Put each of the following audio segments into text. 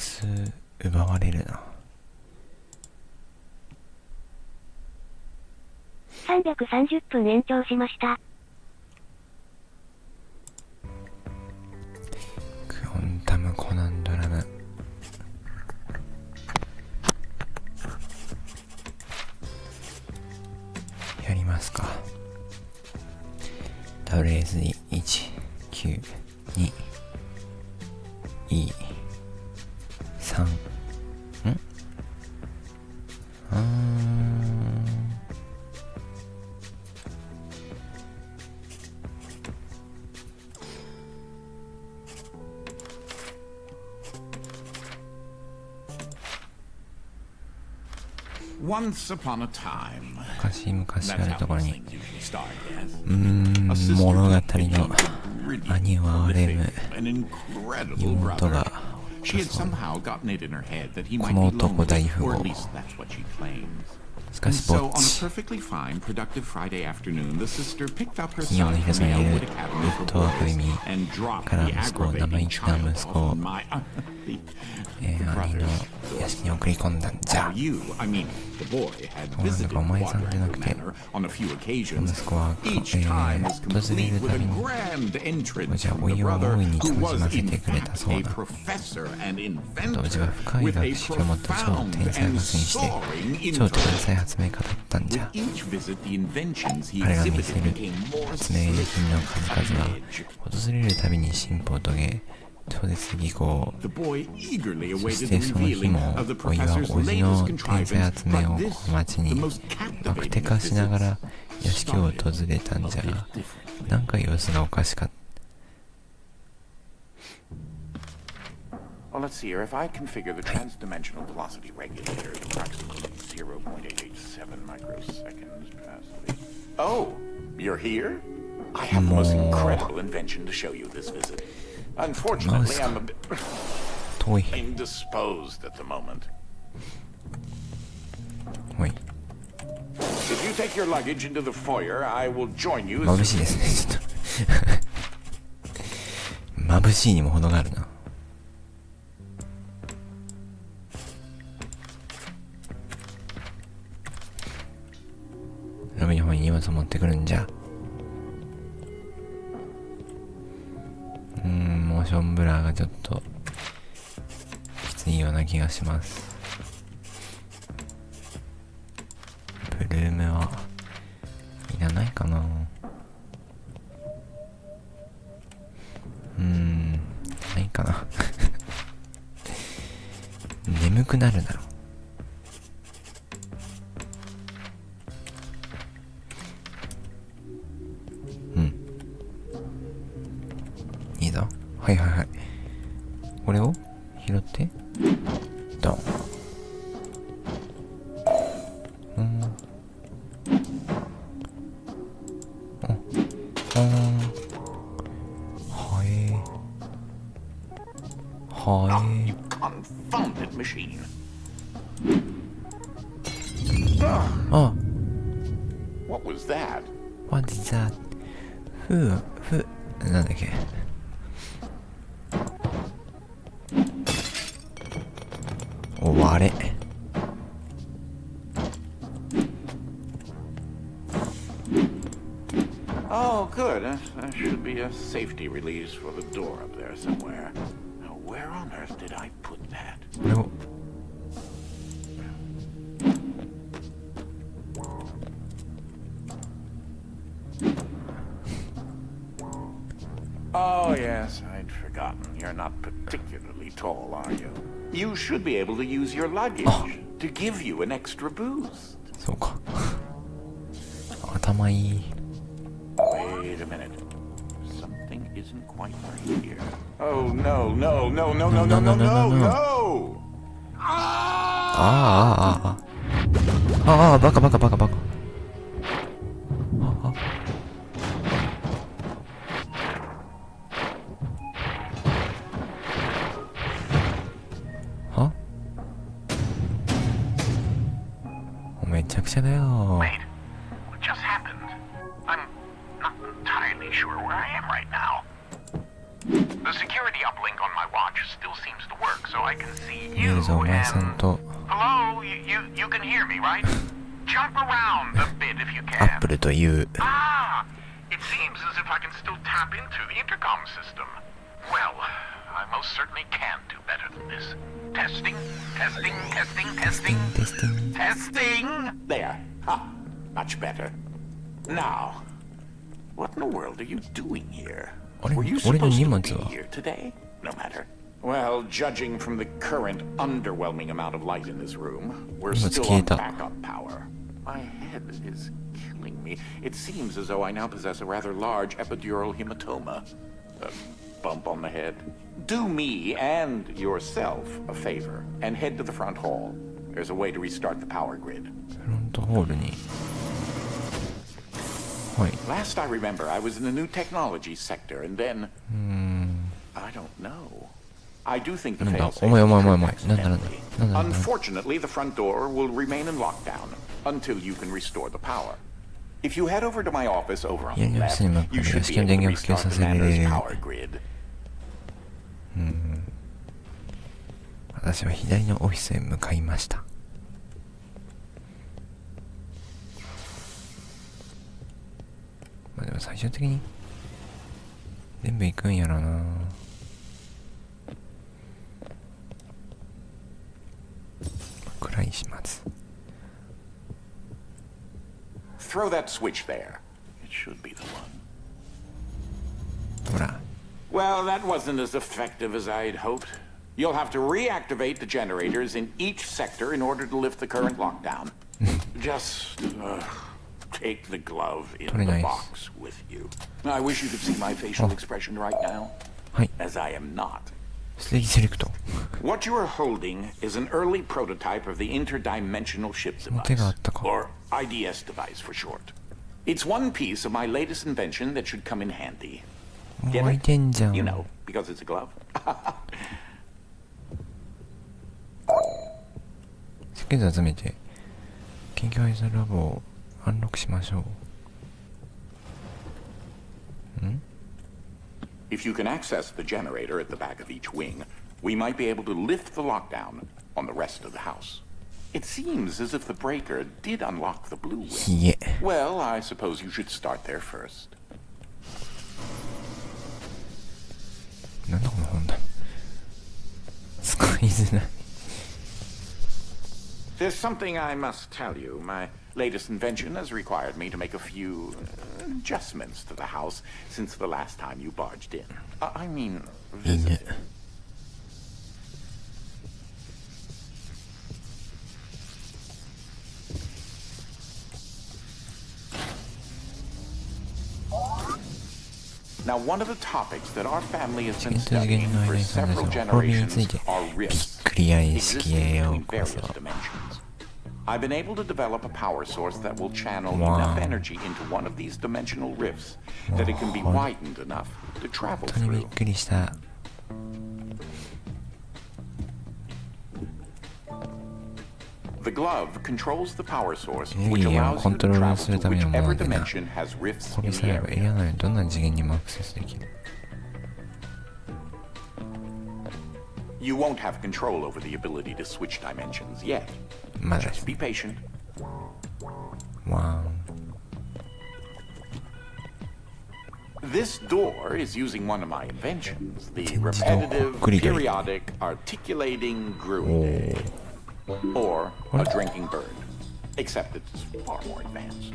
ス奪われるな。330分延長しました。クオンタムコナンドラム。やりますか。WSD 1、9、2、E、3、昔あるところに物語の兄はアレム妹がこの男大富豪。しかしぼっち。金曜の昼下にいるウッドアカデミーから息子を生意気な息子を、兄の屋敷に送り込んだんじゃ。なんだかお前さんじゃなくて息子は、訪れるたびにじゃあおいを大いに楽しませてくれたそうだ。当時は深い学識を持った超天才学生にして超天才発明家だったんじゃ。彼が見せる発明品の数々は訪れるたびに進歩を遂げ、超絶技巧。そしてその日もおいはおじの天才発明をこの町にバクテ化しながら屋敷を訪れたんじゃが、なんか様子がおかしかった。Well, let's see here. If I configure the trans-dimensional velocity regulator at approximately 0.887 microseconds capacity. Oh, you're here? I have the most incredible invention to show you this visit. Unfortunately, I'm a bit indisposed at the moment. Wait. If you take your luggage into the foyer, I will join you. 眩しいですね、ちょっと。眩しいにも程があるな。ロビーの方に荷物を持ってくるんじゃ。モーションブラーがちょっときついような気がします。ブルームはいらないかな。ないかな。眠くなるだろう。いいぞ。はいはいはい。これを拾ってドン。You confounded machine. あ、What was that? What is that? なんだっけ。終われ。Oh, good. There should be a safety release for the door up there somewhere. Now, where on earth did I put that? これを。Oh, yes, I'd forgotten. You're not particularly tall, are you? You should be able to use your luggage to give you an extra boost. そうか。頭いい。Wait a minute. Something isn't quite right here. Oh, no, no, no, no, no, no, no, no, no! バカ。めちゃくちゃだよ。 Wait, what just happened? I'm not entirely sure where I am right now. The security uplink on my watch still seems to work, so I can see 見え you るぞお前さん and... と Hello? You can hear me, right? Jump around a bit if you ア can. ップルという Ah! It seems as if I can still tap into the intercom system. Well, I most certainly can do better than this. Testing, testing, testing, テスティ testing, ンテスティン testing! There. Ha! Much better. Now, what in the world are you doing here? あれ Were you 俺の supposed 荷 to 物 be は here today? No matter. Well, judging from the current underwhelming amount of light in this room, we're 荷物 still 消え on た backup power. My head is killing me. It seems as though I now possess a rather large epidural hematoma. A bump on the head. Do me and yourself a favor and head to the front hall. There's a way to restart the power grid. フロントホールにはい Last I remember, I was in the new technology sector, and then... I don't know. I do think the なんだ failsafe お前お前お前お前 tripped なんだなんだ accidentally. なんだなんだ Unfortunately, the front door will remain in lockdown until you can restore the power. If you head over to my office over on the 左の left, 下に向かう you 屋 should 敷 be の able 電 to 源を復旧 restart さ the せ Manor's る power grid. 私は左のオフィスへ向かいましたまあでも最終的に全部行くんやろな暗いします Throw that switch there. It should be the one. ほら Well, that wasn't as effective as I'd hoped. You'll have to reactivate the generators in each sector in order to lift the current lockdown. Just take the glove in Very the nice. box with you. I wish you could see my facial Oh. expression right now, はい as I am not. ステージセレクト What you are holding is an early prototype of the interdimensional ship その手があ device, ったか or IDS device for short. It's one piece of my latest invention that should come in handy. もう Get 開い it? てんじゃん You know, because it's a glove. 設計図集めて研究配送ラボをアンロックしましょう If you can access the generator at the back of each wing, we might be able to lift the lockdown on the rest of the house. It seems as if the breaker did unlock the blue wing. いえ Well, I suppose you should start there first. なんだこの本だ使いづらい There's something I must tell you. My latest invention has required me to make a few adjustments to the house since the last time you barged in. I mean, いいね visited. Now, one of the topics that our family has been 次元と次 studying 元の for 間に存在 several する滅びについ generations て are びっ rifts くりや意識 existing へよ between うこ various そ dimensions. I've been able to develop a power source that will channel Wow. enough energy into one of these dimensional rifts that it can be Wow. widened enough to travel 本当にびっ through. くりした The glove controls the power source, エ which リア allows をコ you ント to ロール travel する to ためのも whichever のでな dimension has rifts これ in さ the えばエリ area. ア内のどんな次元にもアクセスできる You won't have control over the ability to switch dimensions yet. まだで Just す be patient. わ This door is using one of my inventions, the 全自動 repetitive, こっくり鳥 periodic, articulating ー grewing お day, ー or a What? drinking bird, except it's far more advanced.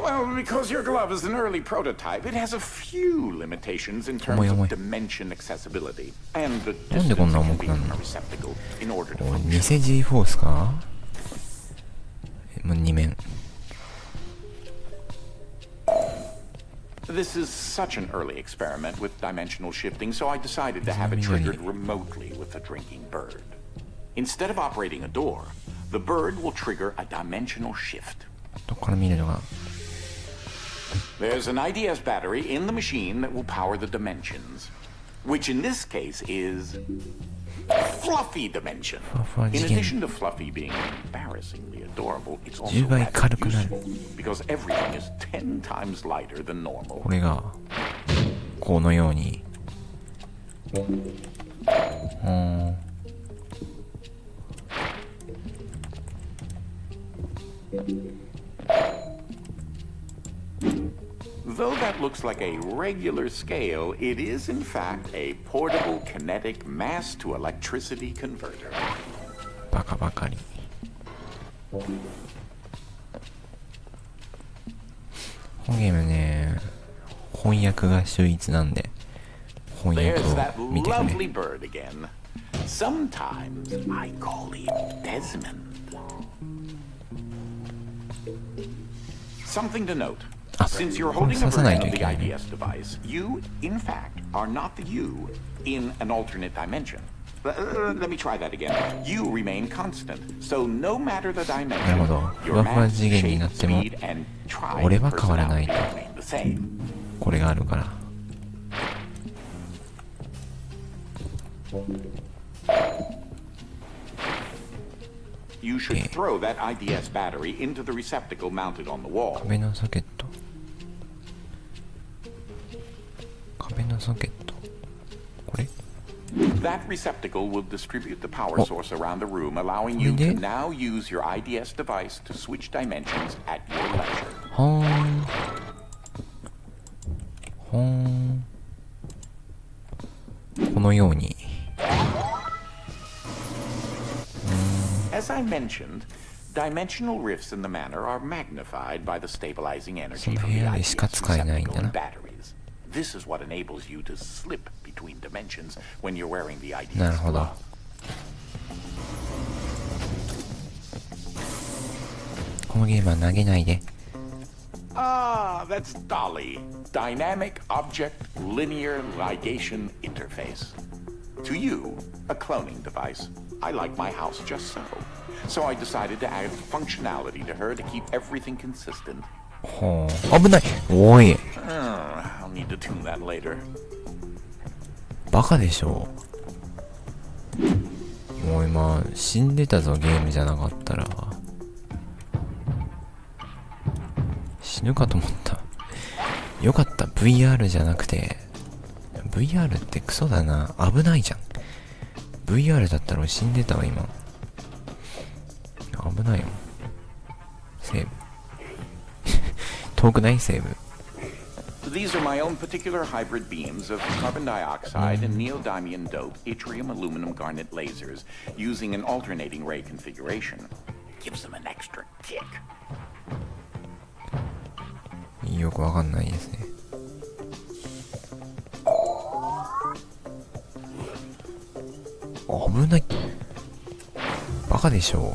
Well, because your glove is an early prototype, it has a few limitations in terms Omoy, of omoy. dimension accessibility and the なんでこん distance な it 重 can く be なる from の a receptacle in order to おい function. 偽 G フォースかもう2面 This is such an early experiment with dimensional shifting, so I decided to have it triggered remotely with a drinking bird. Instead of operating a door, the bird will trigger a dimensional shift. どこから見るのが There's an IDS battery in the machine that will power the dimensions, which in this case is fluffy dimension. ふわふわ In 次元 addition to Fluffy being embarrassingly adorable, it's also 10倍 rather 軽くなる useful because everything is 10 times lighter than normal. これがこのようにThough that looks like a regular scale, it is in fact a portable kinetic mass to electricity converter. バカばかり。本ゲームね、翻訳が秀逸なんで翻訳 There's that を見てく lovely れ。 bird again. Sometimes I call him Desmond. Something to note. Since you're holding a version of the IDS device, you, in fact, are not the you in an alternate dimension. Let me try that again. You remain constant, so no matter the なる dimension, ほど。ふ your わふわ mass, 次元に shape, なっても speed, and tribe 俺は変わらない personality と。 remain the same. これがあるから。You should throw that IDS battery into the receptacle mounted on the wall. 壁のソケット。壁のソケット。これ That receptacle will distribute the power source around the room, allowing you to now use your IDS device to switch dimensions at your leisure. ほーん。ほーん。このように。As I mentioned, dimensional rifts in the manor are magnified by the stabilizing energy from the IDS receptacle and batteries. This is what enables you to slip between dimensions when you're wearing the IDS なるほど。 glove. このゲームは投げないで。 Ah, that's Dolly, Dynamic Object Linear Ligation Interface. To you, a cloning device. I like my house just so. So I decided to add functionality to her to keep everything consistent. ほう。危ない。おい。 I'll need to tune that later. バカでしょ。もう今死んでたぞ、ゲームじゃなかったら。死ぬかと思った。よかった、VR じゃなくて。VR ってクソだな。危ないじゃん。VR だったら死んでたわ、今。危ないよ。セーブ。遠くないセーブ。These are my own particular hybrid beams of carbon dioxide and neodymium dope yttrium aluminum garnet lasers using an alternating ray configuration. Gives them an extra kick. よくわかんないですね。危ない。バカでしょ。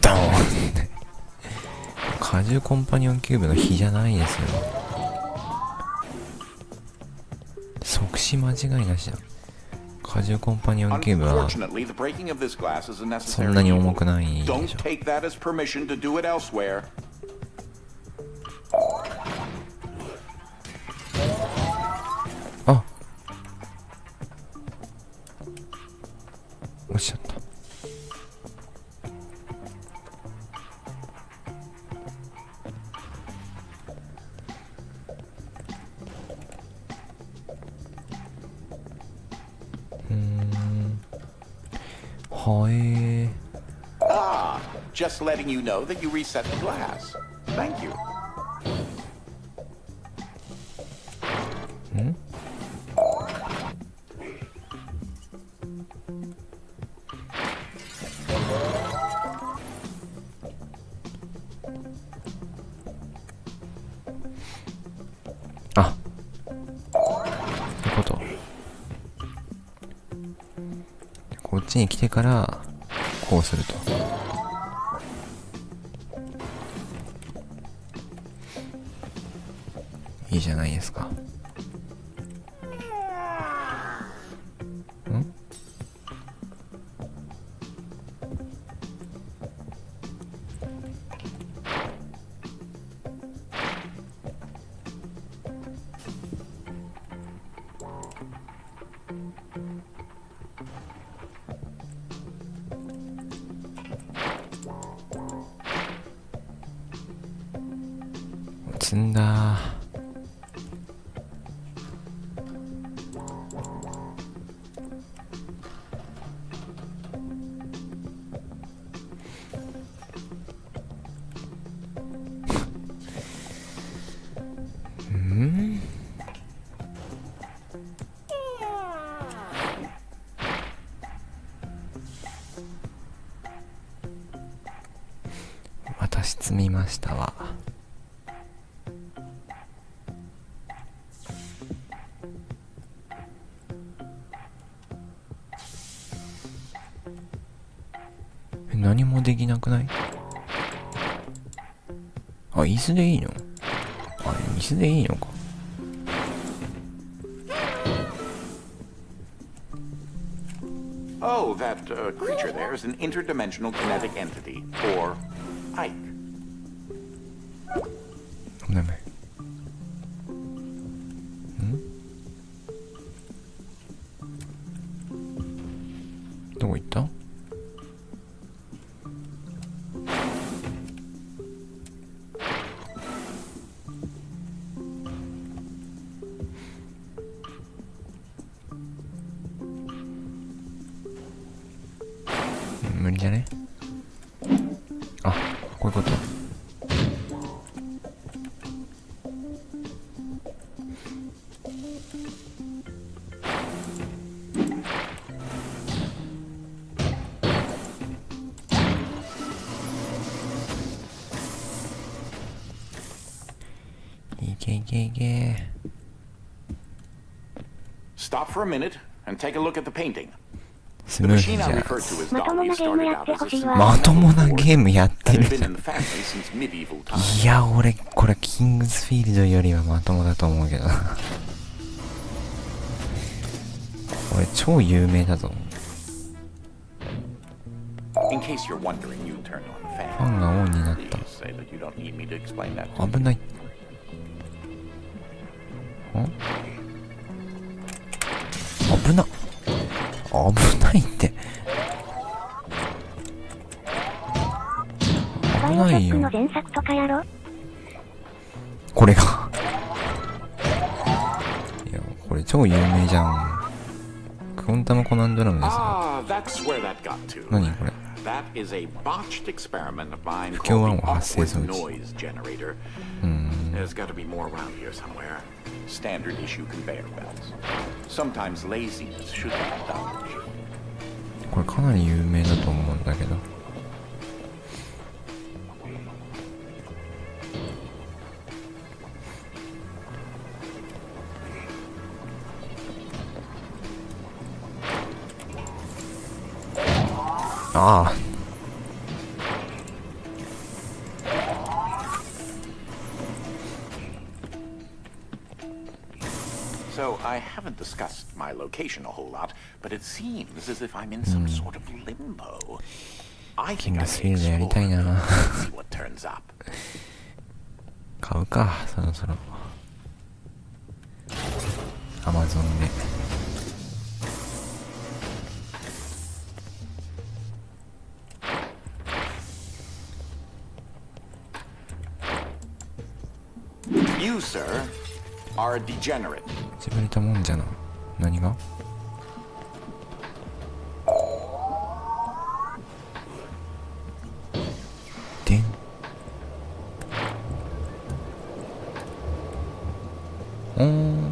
ダーン。荷重コンパニオンキューブの比じゃないですよ。即死間違いなしだ。荷重コンパニオンキューブはそんなに重くないでしょ。あ、落ちちゃった。Ah, just letting you know that you reset the glass. Thank you. あ、そういうこと。こっちに来てからこうすると。いいじゃないですか。ん？積んだ。私積みましたわ。何もできなくない？あ、椅子でいいの？あ、椅子でいいのか。Oh, that creature there is an interdimensional kinetic entity, or Ike. ごめん。どこ行った？無理じゃね？あ、こういうこと。いけいけいけ。 Stop for a minute and take a look at the painting. ス The ムーズ machine じ I ゃん。 referred to as まとも Dolly なゲーム started やっ out て as ほ a しい simple わ。まともなゲームやって that る had じ been ゃ in ん。 the family since medieval times. いや、俺、これ、キングスフィールドよりはまともだと思うけどな。俺、超有名だぞ。 In case you're wondering, you turned on the ファ fan. ンがオンになっ Please say that you don't need me to explain that. た。危ない。ん？危な。危ないって。危バイオショないよ。ックの前作とかやろ。これが。いや、これ超有名じゃん。クォンタムコナンドラムですよ。 Ah, that's where that got to. 何これ。 That is a botched experiment of mine 不協和 called 音 the 発生 awkward 装置。 noise generator. There's got to be more around here somewhere. Standard issue conveyor belts. Sometimes laziness should be indulged. これかなり有名だと思うんだけど。ああ。So I haven't discussed my location a whole lot, but it seems as if I'm in some sort of limbo. I think I may explore a bit and see what turns up. 買うか、そろそろ。アマゾンで。You, sir, are a degenerate. 潰れたもんじゃな。何が？でん。おー。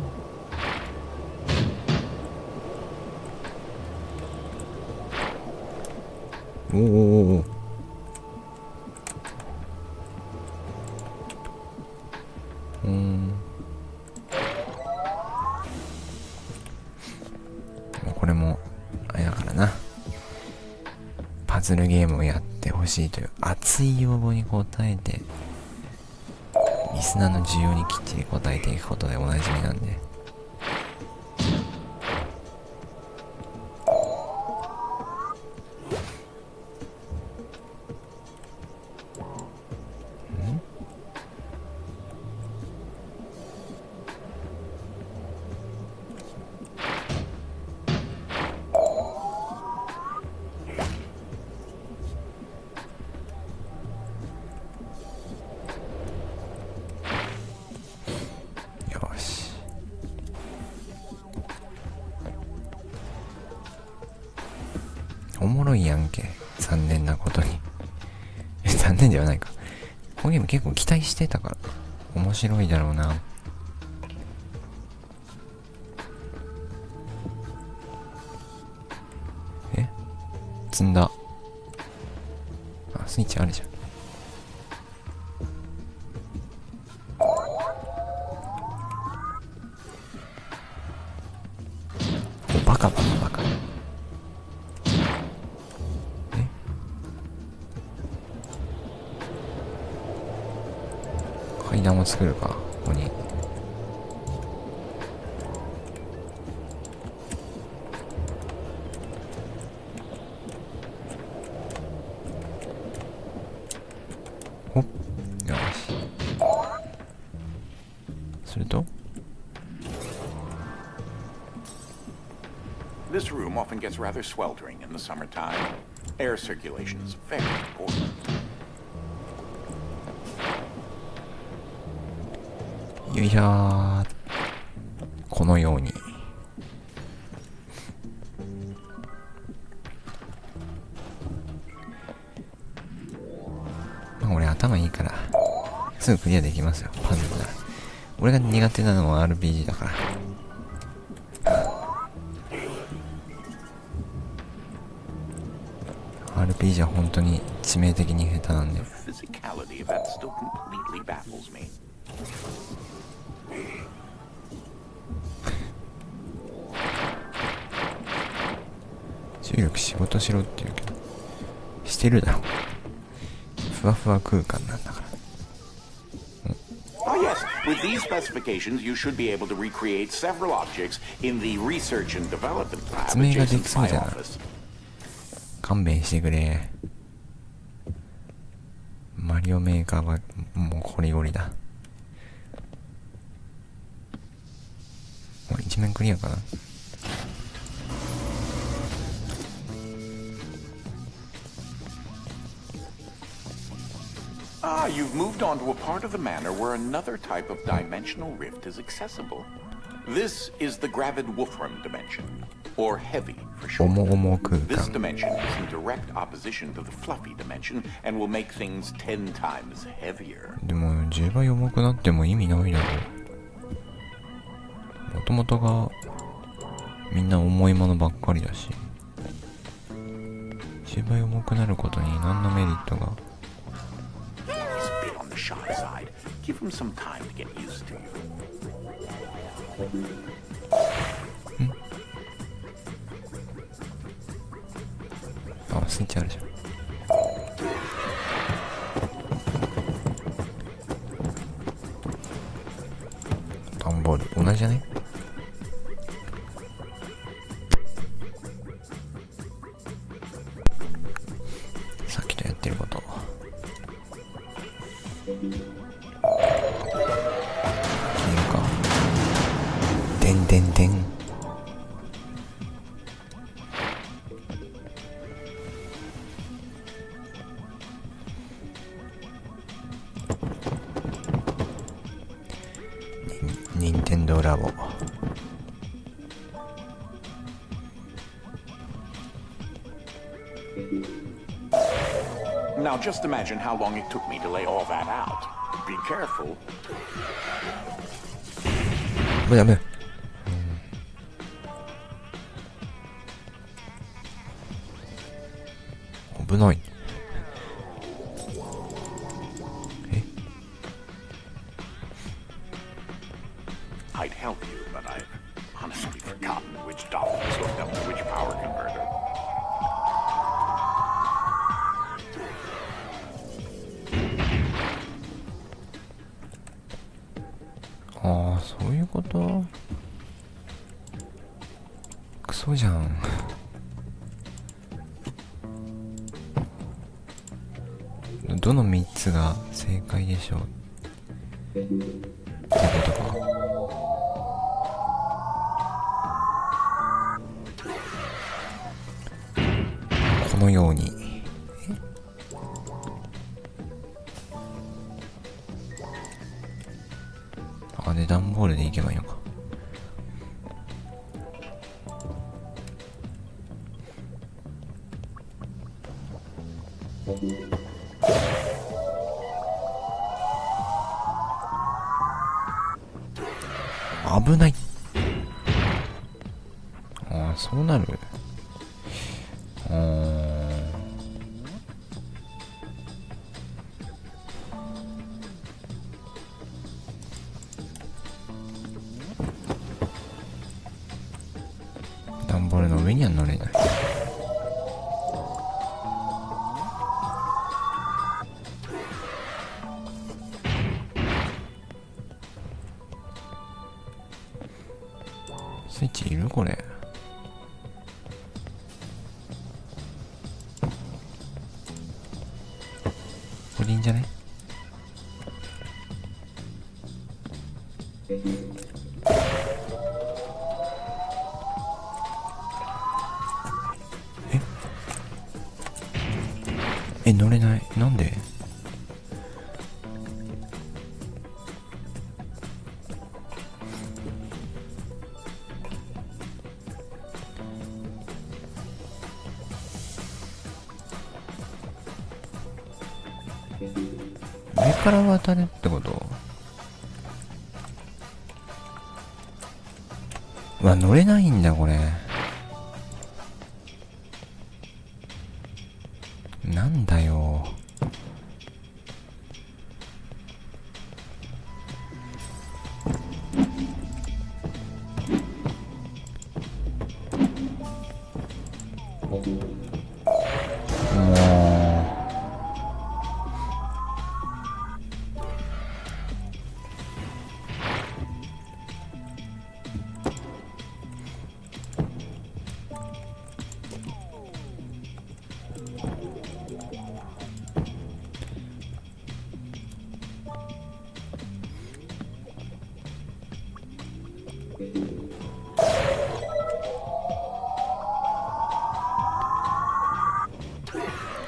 おーおーおー。これもあれだからな、パズルゲームをやってほしいという熱い要望に応えて、リスナーの需要にきっちり応えていくことでおなじみなんで。もろいやんけ。残念なことに。残念ではないか。このゲーム結構期待してたから。面白いだろうな。積んだ。あ、スイッチあるじゃん。お、バカ。階段を作るか、ここに。ほっ、よし。すると This room often gets rather sweltering in the summertime. Air circulation is very important. よいしょー。このように。まあ、俺頭いいからすぐクリアできますよ。パズルなら。俺が苦手なのは RPG だから。RPG は本当に致命的に下手なんで。重力仕事しろって言うけど、してるだろ。ふわふわ空間なんだから。Oh yes, with these specifications, you should be able to recreate several objects in the research and development lab adjacent to my office. 勘弁してくれ。マリオメーカーはもうこりごりだ。一面クリアかな。Ah, you've moved on to a part of the manor where another type of dimensional rift is accessible. This is the gravid Wolfram dimension, or heavy for short. This dimension is in direct opposition to the fluffy dimension and will make things 10 times heavier. でも10倍重くなっても意味ないだろう。もともとがみんな重いものばっかりだし、10倍重くなることに何のメリットが。Shy side. Give him some time to get used to you. あ、スイッチあるじゃん。段ボール同じじゃね？さっきとやってること。でんでんでん。任天堂ラボ。Now just imagine how long it took me to lay all that out. Be careful. ダメ。危ない。I'd help you, but I've honestly forgotten which documents hooked up to which power converter. ああ、そういうこと。クソじゃん。どの3つが正解でしょうってことか。このように。あ、で段ボールでいけばいいのか。危ない。ああ、そうなる。段ボールの上には乗れない。スイッチいるこれ。これでいいんじゃね？乗れない。なんで？上から渡るってこと？うわ、乗れないんだこれ。なんだよ。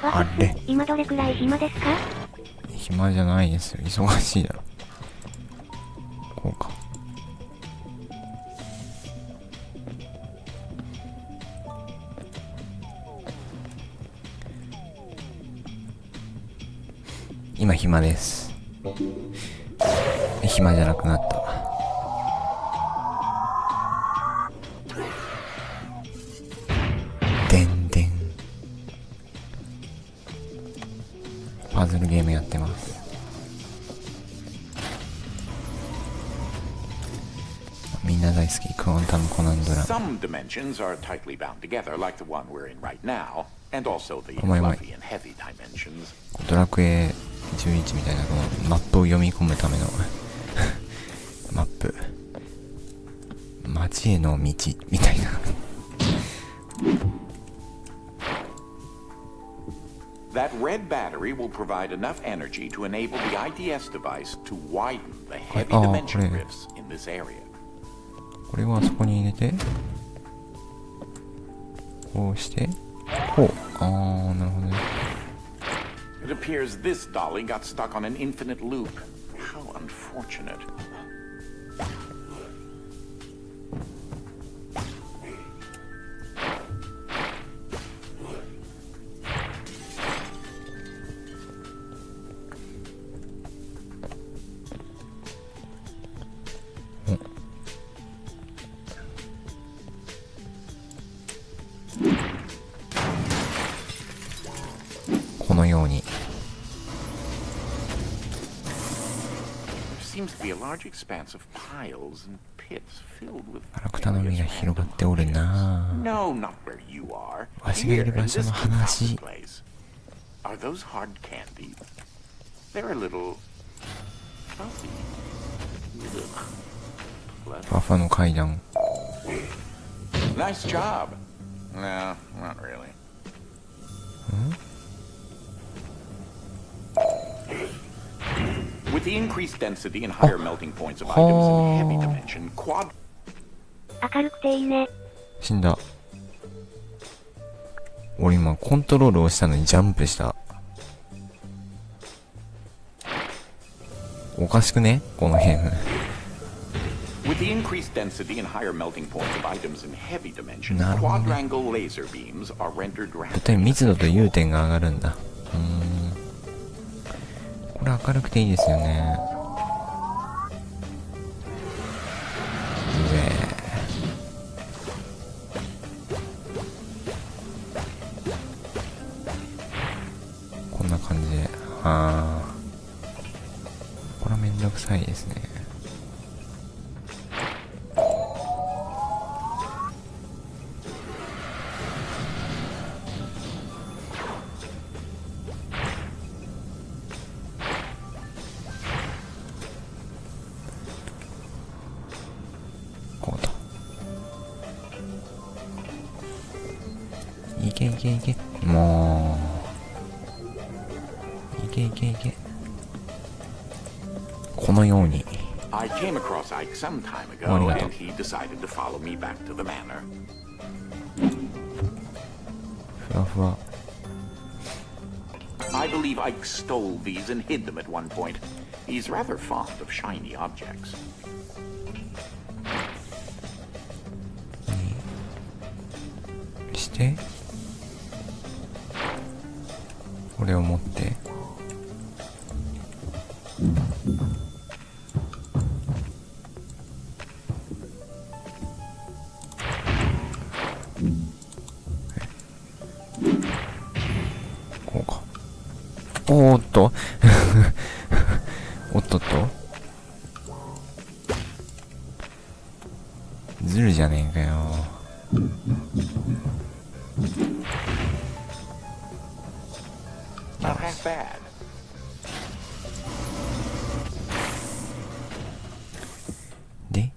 あれ、今どれくらい暇ですか？暇じゃないですよ。忙しいだろ。こうか。今暇です。暇じゃなくなった。でんでん。パズルゲームやってます。みんな大好きクォンタムコナンドラム。Some dimensions are tightly bound together, like the one we're in right now, and also the お前 fluffy and heavy dimensions. ドラクエ11みたいなこのマップを読み込むためのマップ、街への道みたいな。That red battery will provide enough energy to enable the IDS device to widen the heavy dimension rifts in this area. これはあそこに入れて、こうして、こう。あー、なるほどね。It appears this dolly got stuck on an infinite loop. How unfortunate. Seems to be a large expanse of piles and pits filled with 荒くたの実が広がっておるな。 No, not where you are. わしがいる場所の話。 Are those hard candy? They're a little fluffy. ふわふわの階段。 Nice job. No, not really. With the increased density and higher melting points of items in heavy dimension, quad. 明るくていいね。死んだ。俺今コントロールをしたのにジャンプした。おかしくねこのゲーム。 With the increased density and higher melting points of items in heavy dimension, なるほどね。 quadrangle laser beams are rendered 絶対 rapid. 密度と融点が上がるんだ。これ明るくていいですよね。こんな感じで、これはめんどくさいですね。こうと。いけいけいけ。もう。いけいけいけ。このように。I came across Ike some time ago, and he decided to follow me back to the manor. ふわふわ。I believe Ike stole these and hid them at one point. He's rather fond of shiny objects. してこれを持ってこうか。おーっとおっとっとずるじゃねえかよ。Not half bad. で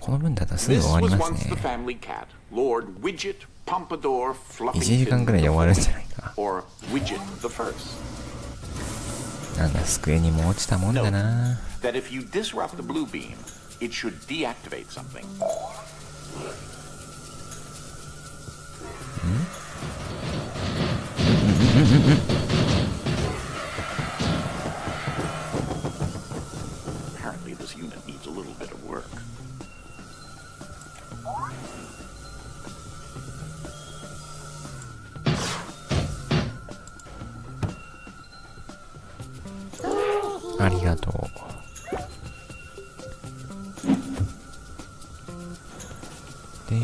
この分だったらすぐ This 終わり was ます once the ね。 family cat, Lord Widget Pompadour 1時間 Fluffington くらいで終わるんじゃないか。 or Widget the First. なんだ、机にも落ちたもんだな。 That if you disrupt the blue beam, it should deactivate something. Apparently this unit needs a little bit of work. ありがとう。で、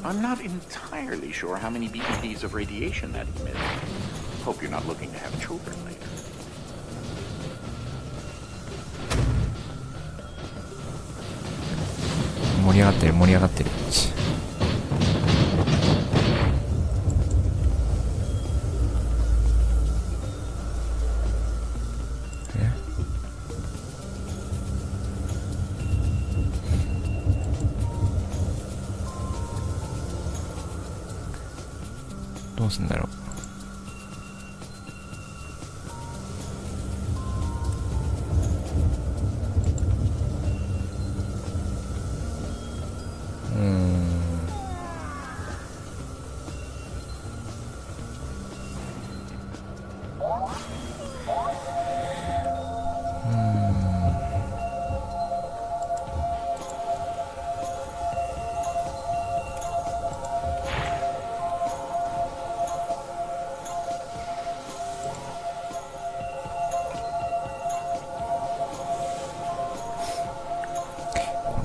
I'm not entirely sure how many BBDs of radiation that emits. Hope you're not looking to have children later. 盛り上がってる盛り上がってる。どうすんだろう。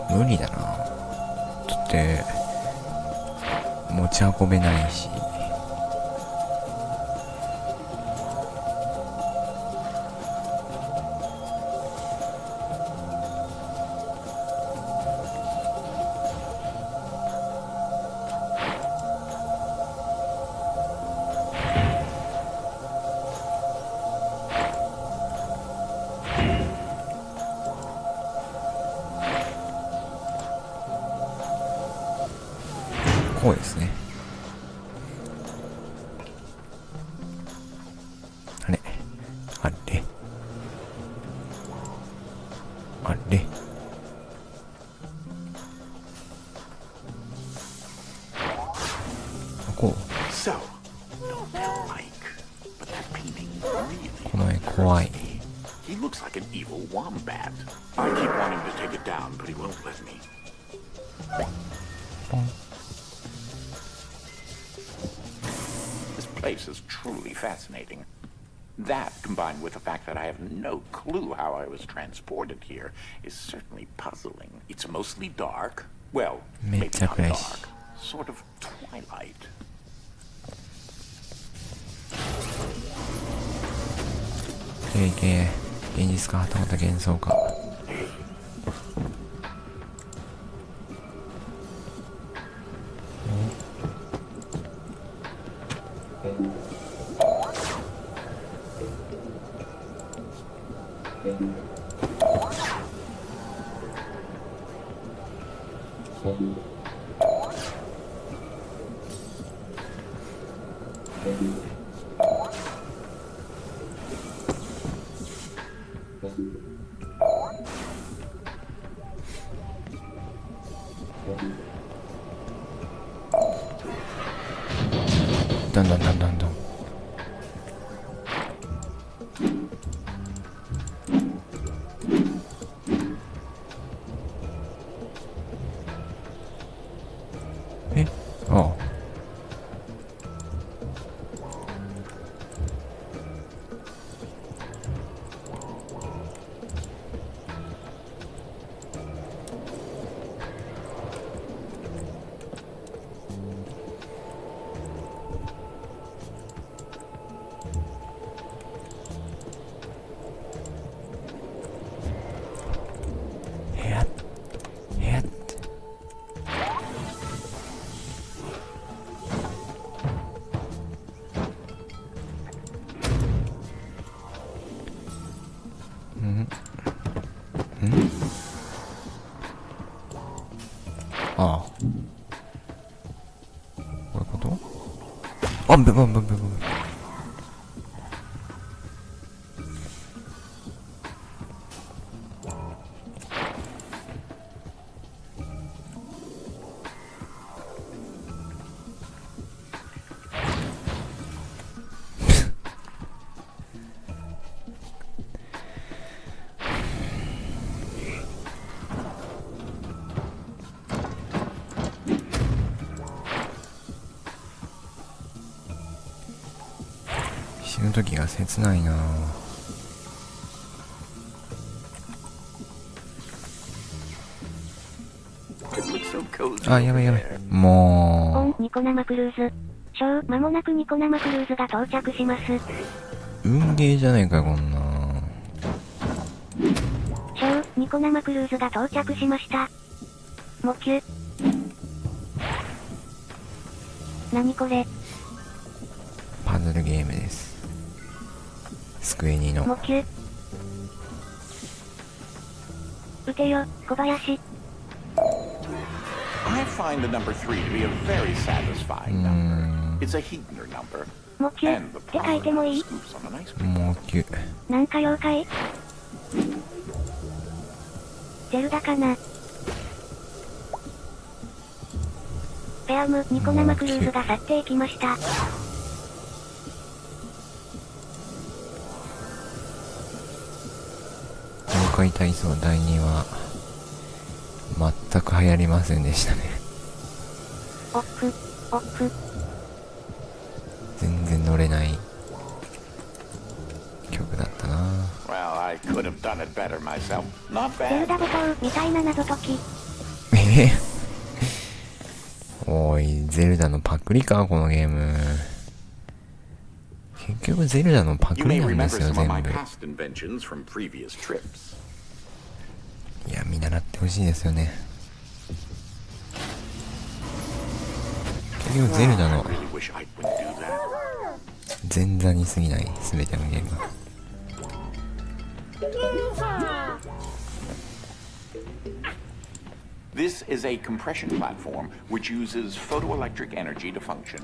無理だな。だって持ち運べないし。こうですね。あれあれあれこう。 So, don't tell Mike, but that painting really. この絵怖い。 He looks like an evil wombat. I keep wanting to take it down, but he won't let me. ポン。place is truly fascinating. That, combined with the fact that I have no clue how I was transported here, is certainly puzzling. It's mostly dark. Well, maybe not dark. Sort of twilight. 現実かはたまた幻想か。どんどんどんどんどん。ああ。ああ。こういうこと？あ、ぶ。死ぬ時が切ないな。あ、やばい。もニコ生クルーズ。間もなくニコ生クルーズが到着します。運ゲーじゃないかこんな。ニコ生クルーズが到着しました。もきゅ。何これ？パズルゲームです。スクエニの。もきゅ。撃てよ、小林。I find the number 3 to be a very satisfying number. It's a Heitner number. もきゅって書いてもいい？もきゅ。なんか妖怪？ゼルダかな？ペアム、ニコ生クルーズが去っていきました。妖怪体操第2は全く流行りませんでしたね。オフ。全然乗れない曲だったな。Well, I could have done it better myself. Not ゼル bad. ダボトルみたいな謎解き。おい、ゼルダのパクリかこのゲーム。結局ゼルダのパクリなんですよ全部。いや、見習ってほしいですよね。結局ゼルダの前座に過ぎない全てのゲーム。This is a compression platform which uses photoelectric energy to function.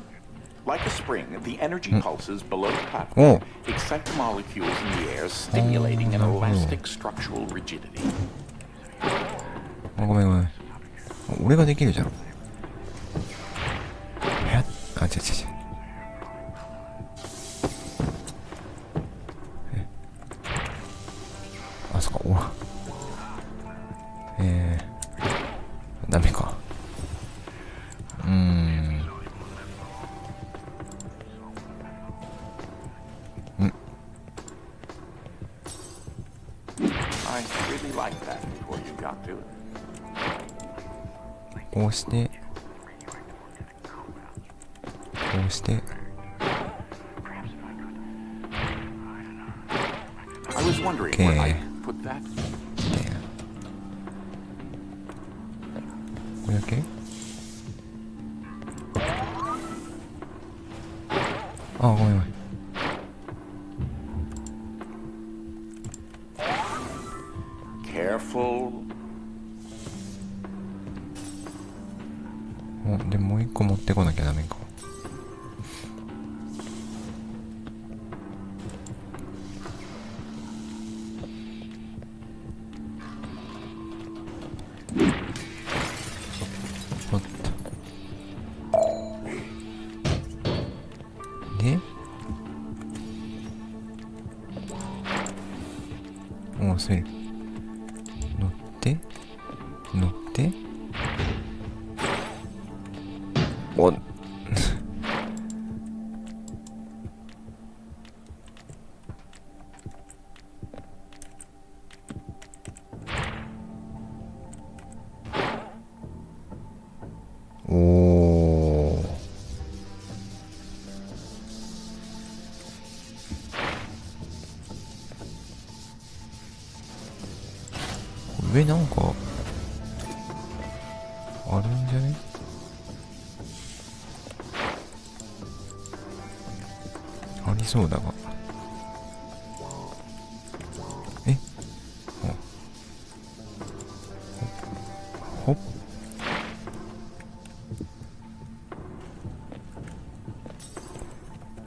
Like a spring, the energy pulses below the platform excite the molecules in the air, stimulating an elastic structural rigidity. ごめん。俺ができるじゃん。あ、違う。あ、そっか、ダメか。I really liked that before you got to it. こうしてこうして I was wondering where I put that. これだけあ、ごめんごめん。Careful. でもう一個持ってこなきゃダメか。おっと。でおお、それ乗って乗っておおー上なんかあるんじゃね？ありそうだが。え？ほっ。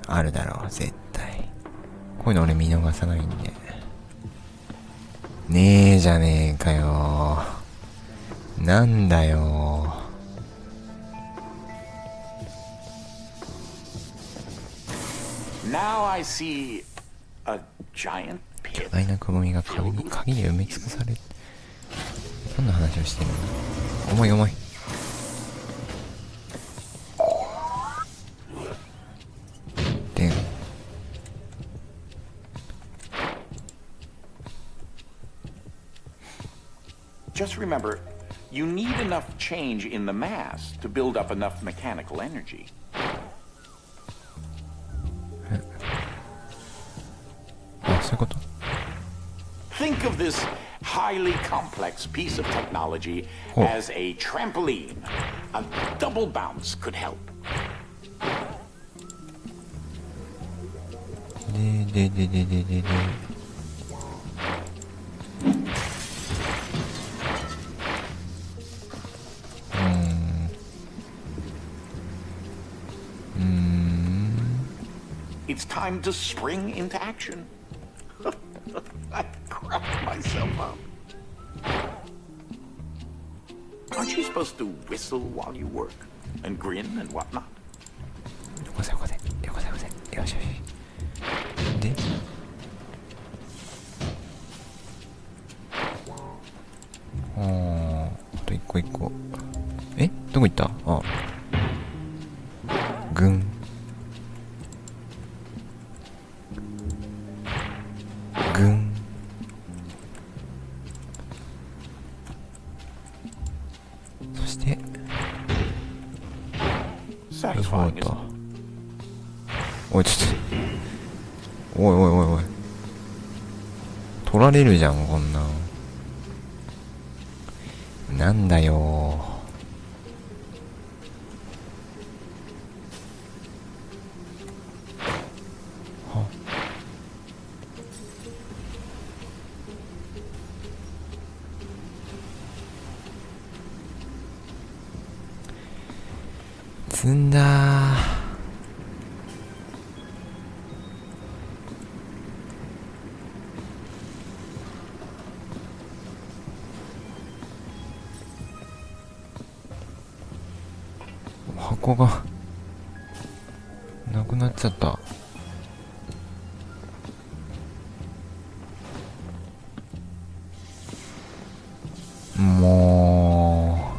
あるだろう、絶対。こういうの俺見逃さないんで。ねえじゃねえかよ。なんだよ。Now I see a giant 巨 pit. 大なくぼみが鍵で埋め尽くされ。何の話をしてるの？重い重い。でん。Just remember, you need enough change in the mass to build up enough mechanical energy. あ、そういうこと？ Think of this highly complex piece of technology as a trampoline. A double bounce could help. でIt's time to spring into action. I cracked myself up. Aren't you supposed to whistle while you work and grin and whatnot? よこせよこせよこせよこせ。よしよし。であと一個一個。え、どこ行った？あ、ぐんぐん。そしてそうだ。おいちょっとおいおい取られるじゃんこんなん。なんだよは積んだ箱がなくなっちゃった。も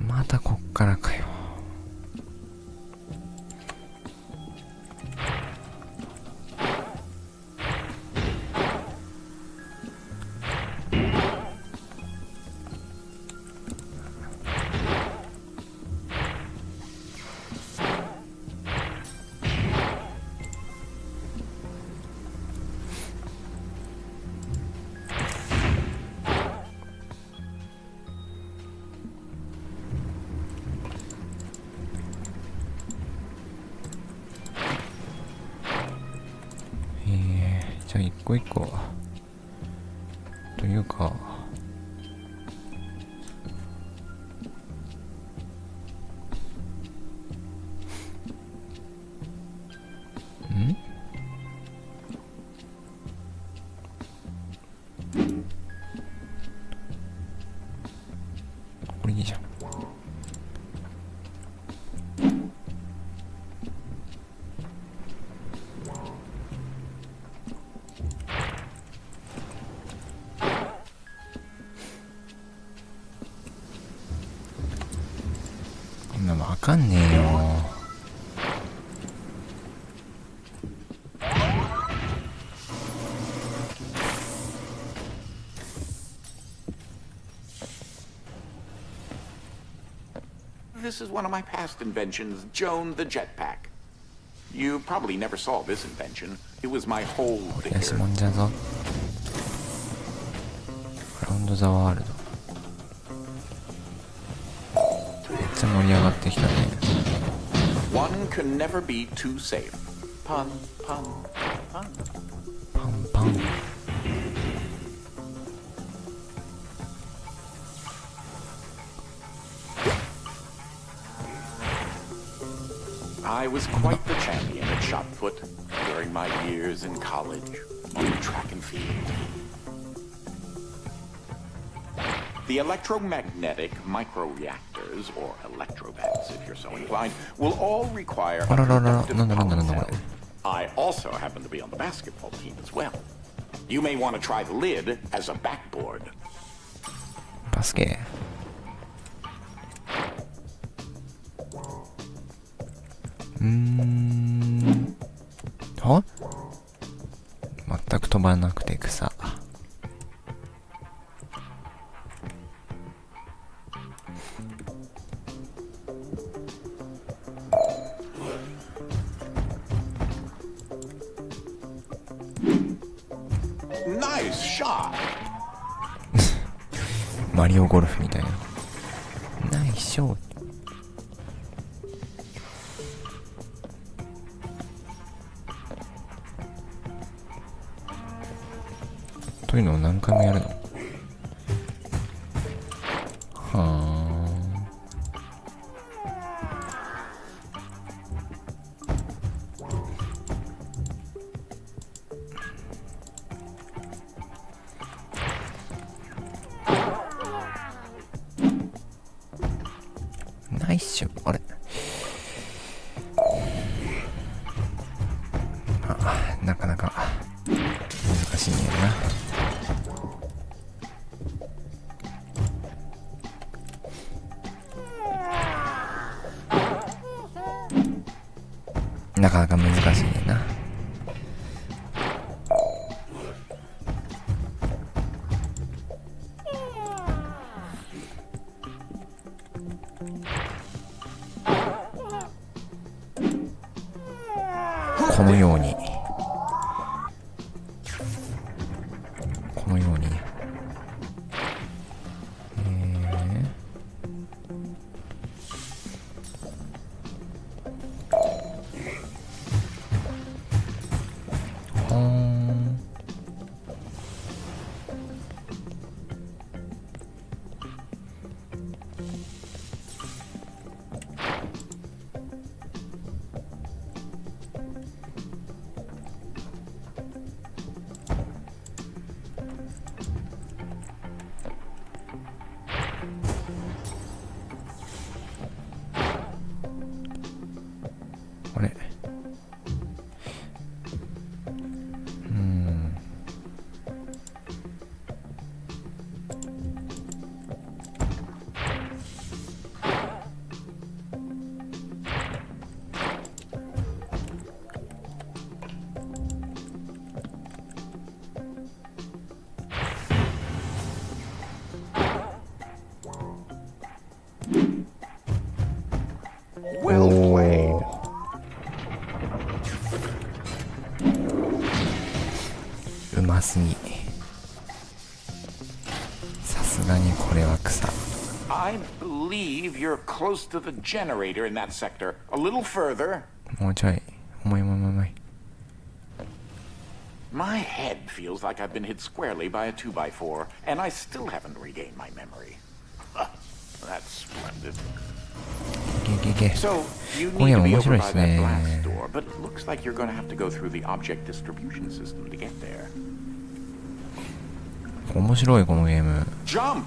うまたこっからかよ。個一個というか、これいいじゃん。こんなのわかんねえよ。This is one of my past inventions, Joan the Jetpack. You probably never saw this invention. It was my whole 安 figure. もんじゃぞ。ラウンドザワールド。めっちゃ盛り上がってきたね。One can never be too safe. Pun, pun, pun. パンパン。I was quite the champion at shot put during my years in college on track and field. The electromagnetic microreactors, or electrobats if you're so inclined, will all require a conductive power cell. I also happen to be on the basketball team as well. You may want to try the lid as a backboard. バスケ。は？全く飛ばなくて草。Nice shot. マリオゴルフみたいな。ナイスショート。というのを何回もやるの？はあ。ナイスショット。あれ？なかなか難しいんやな。なかなか難しいねんな。このようにあれうますぎ。さすがにこれは草。 I believe you're close to the generator in that sector. A little further. もうちょい。重い。My head feels like I've been hit squarely by a 2x4, and I still haven't regained my memory. That's splendid. So, you need to be over by that glass door, but it looks like you're going to have to go through the object distribution system to get there. 面白いこのゲーム。 Jump!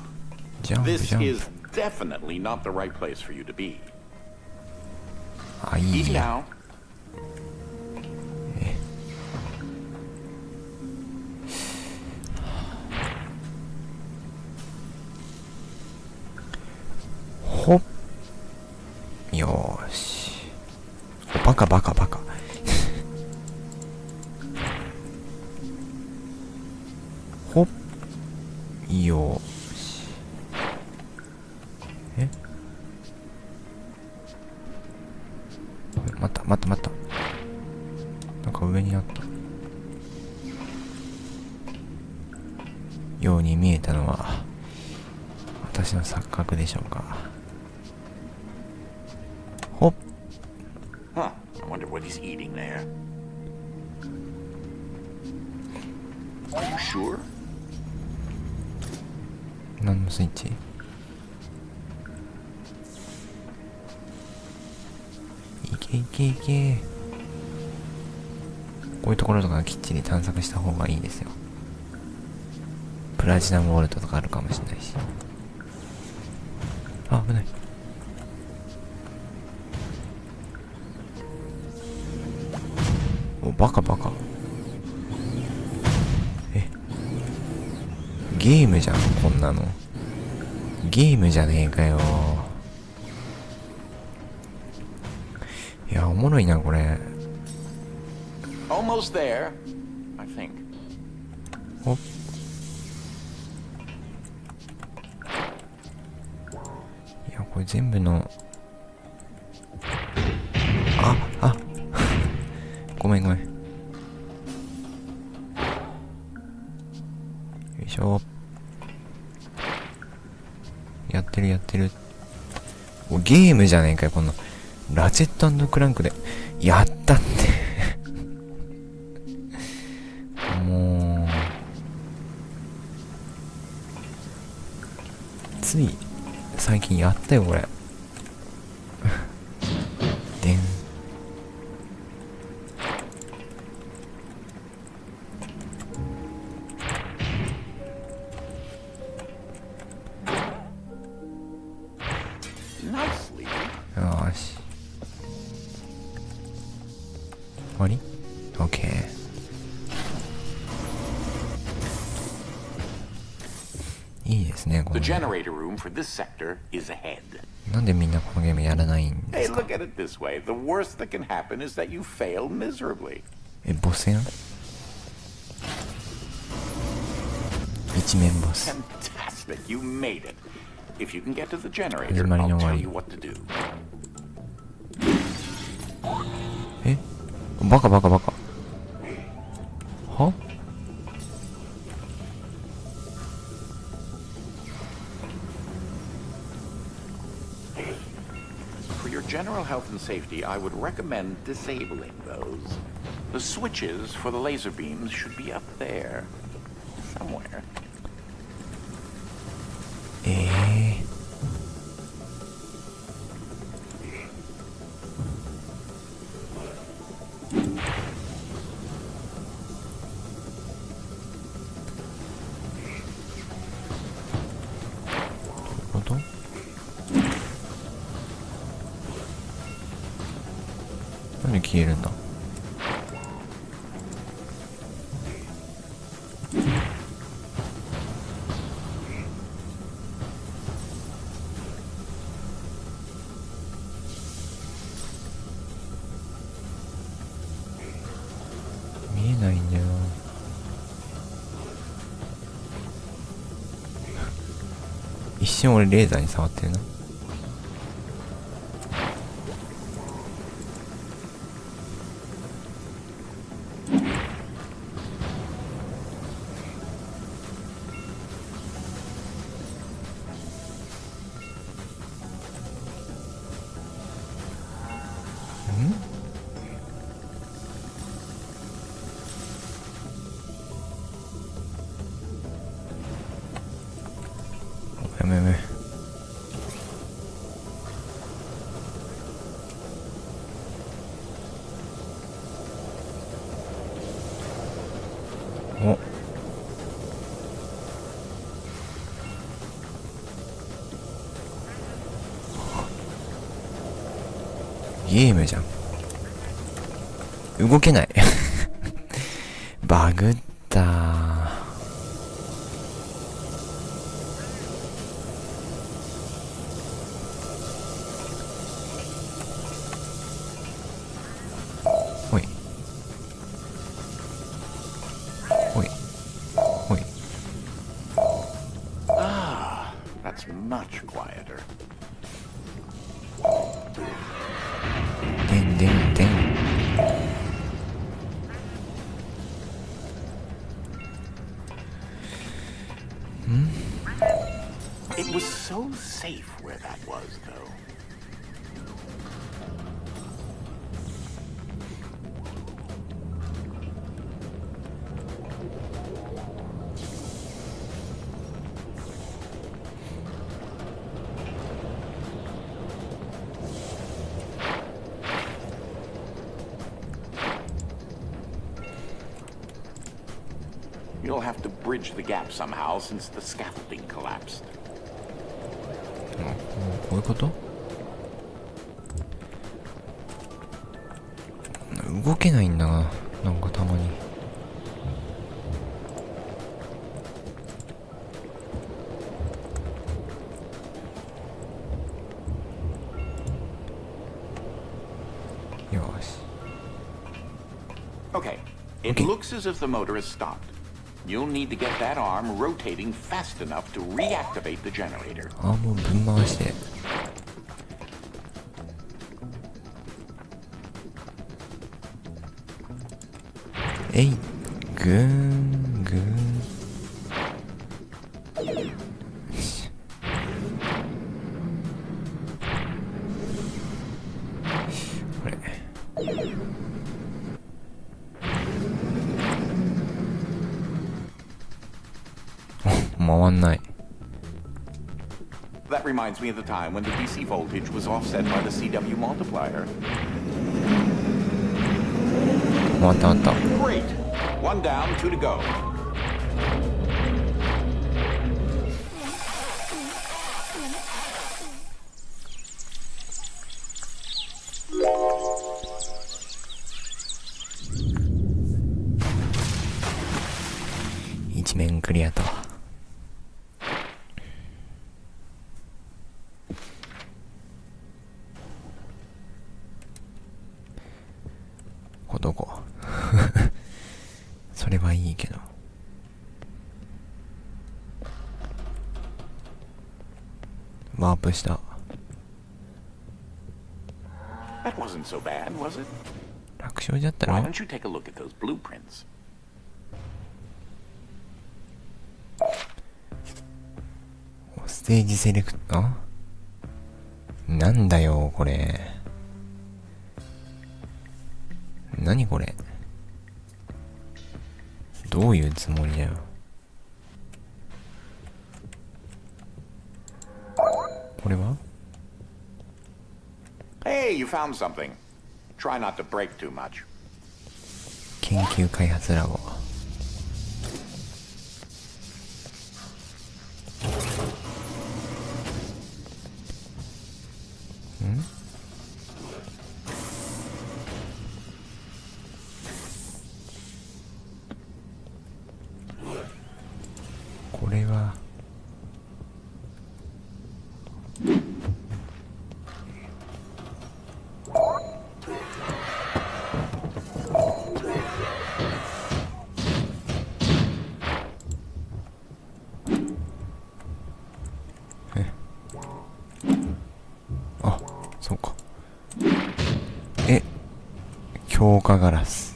ジャンプ This ジャン is definitely not the right place for you to be. プ。あ、いい Easy や。 now. ほっ。よーし。バカバカバカ。ほっ。よーし。え？待った待った待った。なんか上にあった。ように見えたのは私の錯覚でしょうか。ほっ。Huh. I wonder what he's eating there. Are you sure? 何のスイッチ？いけいけいけ。こういうところとかきっちり探索した方がいいですよ。プラチナムウォルトとかあるかもしれないし。あ、危ない。お、バカバカ。え、ゲームじゃん、こんなの。ゲームじゃねえかよ。いや、おもろいな、これ。Almost there, I think. おっ。いや、これ全部の。あ、ごめんごめん。よいしょ。やってるやってる。ゲームじゃねえかよ、このラチェット&クランクで。やったって。もう。つい、最近やったよ、これ。でん。Nicely. よーし。終わり？ OK。いいですね、こ The れ。 generator room for this sector is ahead. なんでみんなこのゲームやらないんで Hey, すか？ look at it this way. The worst that can happen is that you fail miserably. え、ボスやん？一面ボス。 Fantastic. You made it. If you can get to the generator, 始まりの I'll 終わ tell り。 you what to do. え？バカバカバカ。は？ For your general health and safety, I would recommend disabling those. The switches for the laser beams should be up there. Somewhere. どういうこと？なんで消えるんだ？見えないんだよ。一瞬俺レーザーに触ってるな。ゲームじゃん。動けない。バグったー。ほい。ほい。ほい。Ah, that's much quieter. でんでんでん。It was so safe where that was, though. You'll have to bridge the gap somehow since the scaffolding collapsed. こういうこと？動けないんだな、なんかたまに。よし。Okay, it looks as if the motor has stopped. You'll need to get that arm rotating fast enough to reactivate the generator. アームをぶん回して。えい、ぐーん、ぐーん。これ。回んない。 That reminds me of the time when the DC voltage was offset by the CW multiplier. 回った回った。 Great! One down, two to go. One面クリアと。どこ？それはいいけど。ワープした。 That wasn't so bad, was it? 楽勝じゃったろ？ Why don't you take a look at those blueprints? ステージセレクト、あ？なんだよこれ。何これ。どういうつもりだよ。これは？ Hey, you found something. Try not to break too much. 研究開発ラボ。これはあ、そうか。強化ガラス。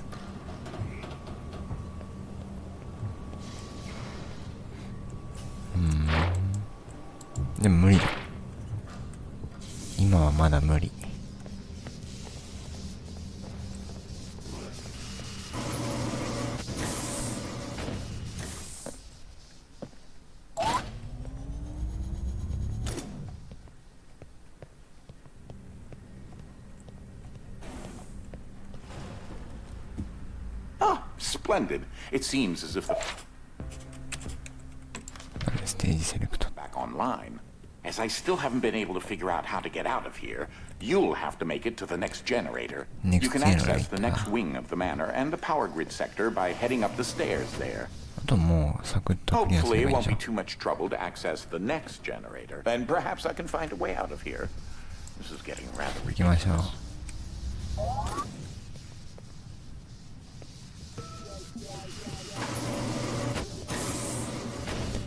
でも無理だ。今はまだ無理。Ah, splendid. It seems as if the なんでステージセレクト。 back online. As I still haven't been able to figure out how to get out of here, you'll have to make it to the next generator. You can access the next wing of the manor and the power grid sector by heading up the stairs there. あともうサクッとクリアす Hopefully れ it ばいい won't じゃ be ん。 too much trouble to access the next generator. Then perhaps I can find a way out of here. This is getting rather 行きましょう。 ridiculous.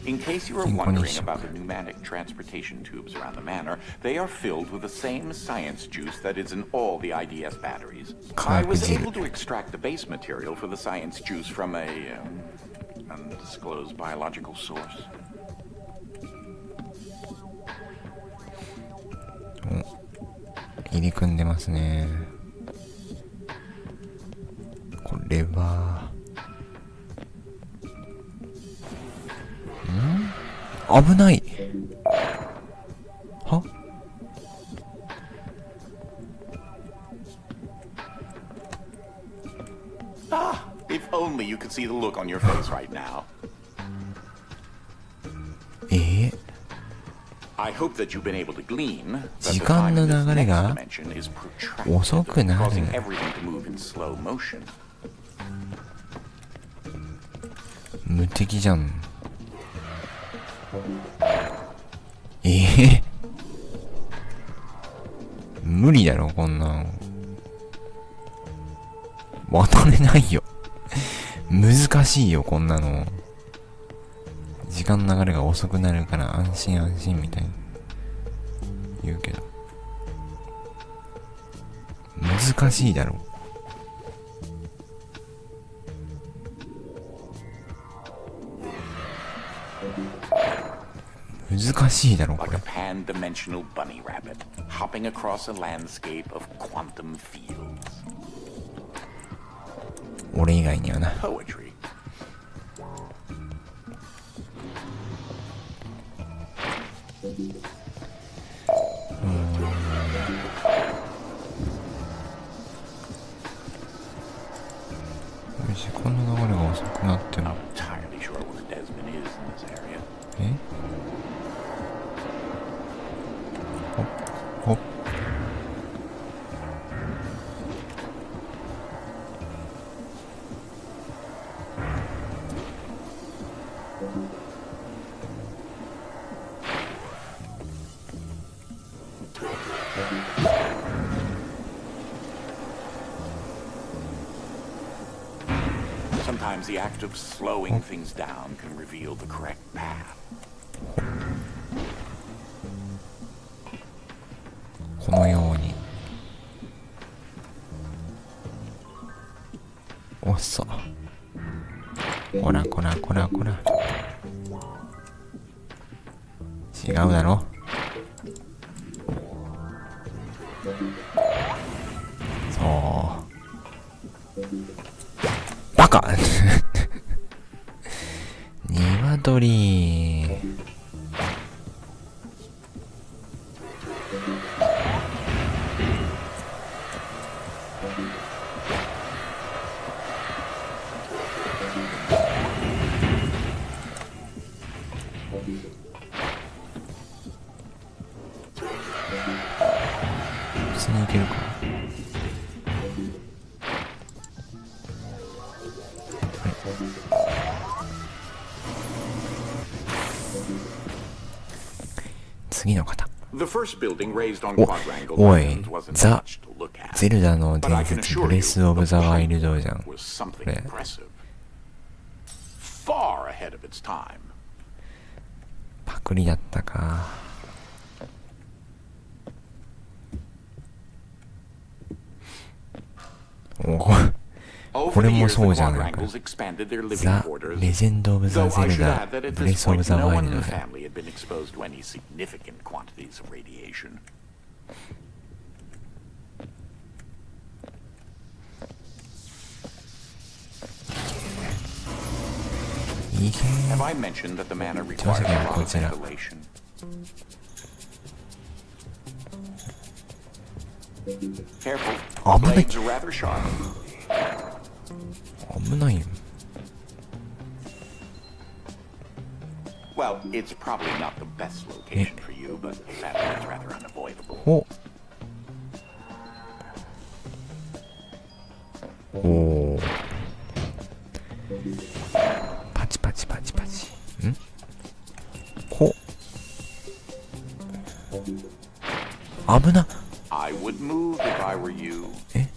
In case you are wondering about the pneumatic transportation tubes around the manor, they are filled with the same science juice that is in all the IDS batteries. I was able to extract the base material for the science juice from a undisclosed biological source. 入り組んでますね。これは危ない。は？ Ah, if only you could see the look on your face right now. I hope that you've been able to glean that the time in this next dimension is protracted, causing everything to move in slow motion. 無敵じゃん。無理だろこんなん渡れないよ難しいよこんなの。時間の流れが遅くなるから安心安心みたいに言うけど難しいだろ。難しいだろこれ。 Like a pan-dimensional bunny rabbit hopping across a landscape of quantum fields. 俺以外にはな。 Poetry. この流れが遅くなっても。 I'm entirely sure what Desmond is in this area. ほっ。 Sometimes the act of slowing things down can reveal the correct path. このようにおっそこらこらこらこら違うだろ。そうバカ鶏普通にいけるか。次の方。おい、ザ・ゼルダの伝説ブレス・オブ・ザ・ワイルドじゃん。これ。パクリだったか。これもそうじゃないか。ザ・レジェンド・オブ・ザ・ゼルダブレス・オブ・ザ・ワイルドじゃん。いいけー。調査権はこちら。危ない。危ないよ。Well, it's probably not the best location for you, but sadly it's rather unavoidable. おおー、パチパチパチパチ。んこ危な。 I would move if I were you. え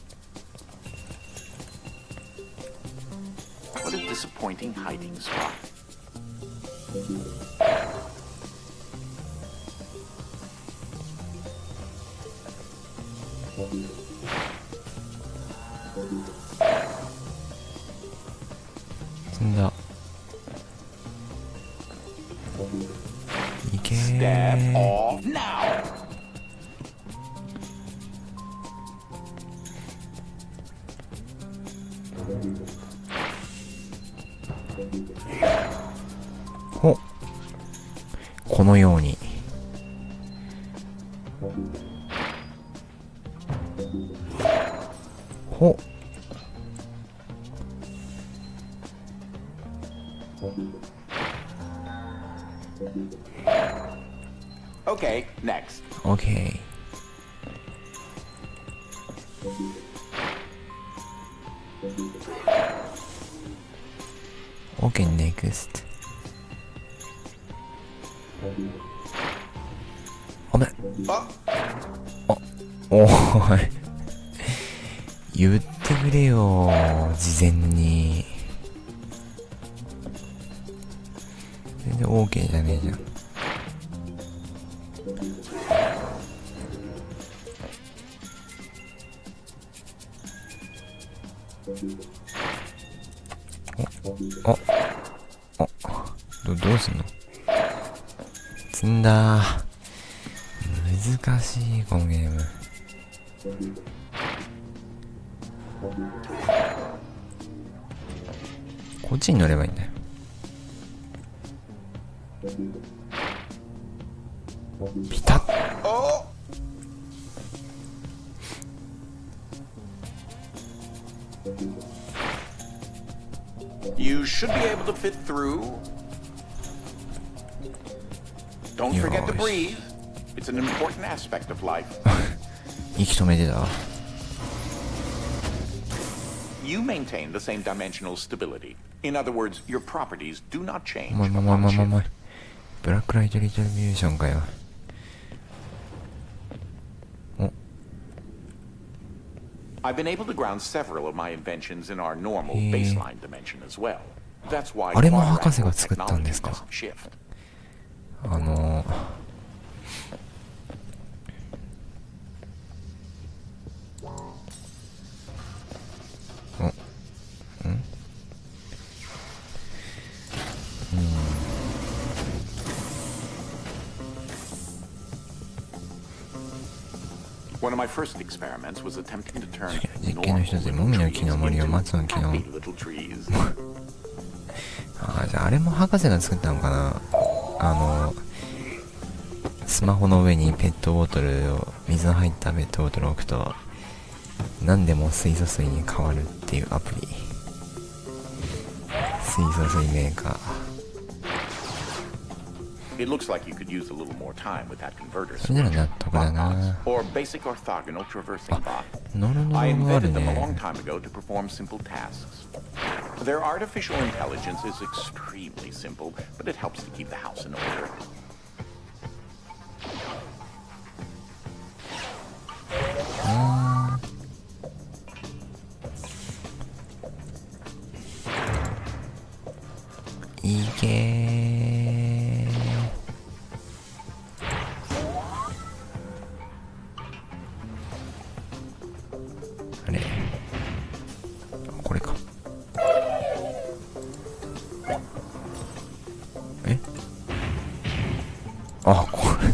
What a disappointing hiding spot. 積んだ。いけ Step ー。 off now. ほこのようにほOkay, next. オッケー。オッケー、ネクスト。あべ。おーい。言ってくれよ、事前に。全然 OK じゃねえじゃん。どうすんの？積んだー。難しいこのゲーム。こっちに乗ればいいんだよ。ピタッ。You should be able to fit through. Don't forget to breathe. It's an important aspect of life. 息止めてた。You maintain the same dimensional stability. In other words, your properties do not change. お前ブラックライトリトリビューションかよ。お I've been able to ground several of my inventions in our normal baseline dimension as well. That's why あれも博士が作ったんですか。 shift. One of my first experiments was attempting to turn 実験の一つでもみの木の森を松の木の happy little trees. じゃああれも博士が作ったのかな。スマホの上にペットボトルを水の入ったペットボトルを置くと何でも水素水に変わるっていうアプリ。水素水メーカー。 It looks like you could use a little more time with that converter それなら納得だな。 or basic orthogonal traversing bot. ノロノ I ロがある invented them a ね。 long time ago to perform simple tasks. Their artificial intelligence is extremely simple, but it helps to keep the house in order. いけー。あれこれか。えあ、これ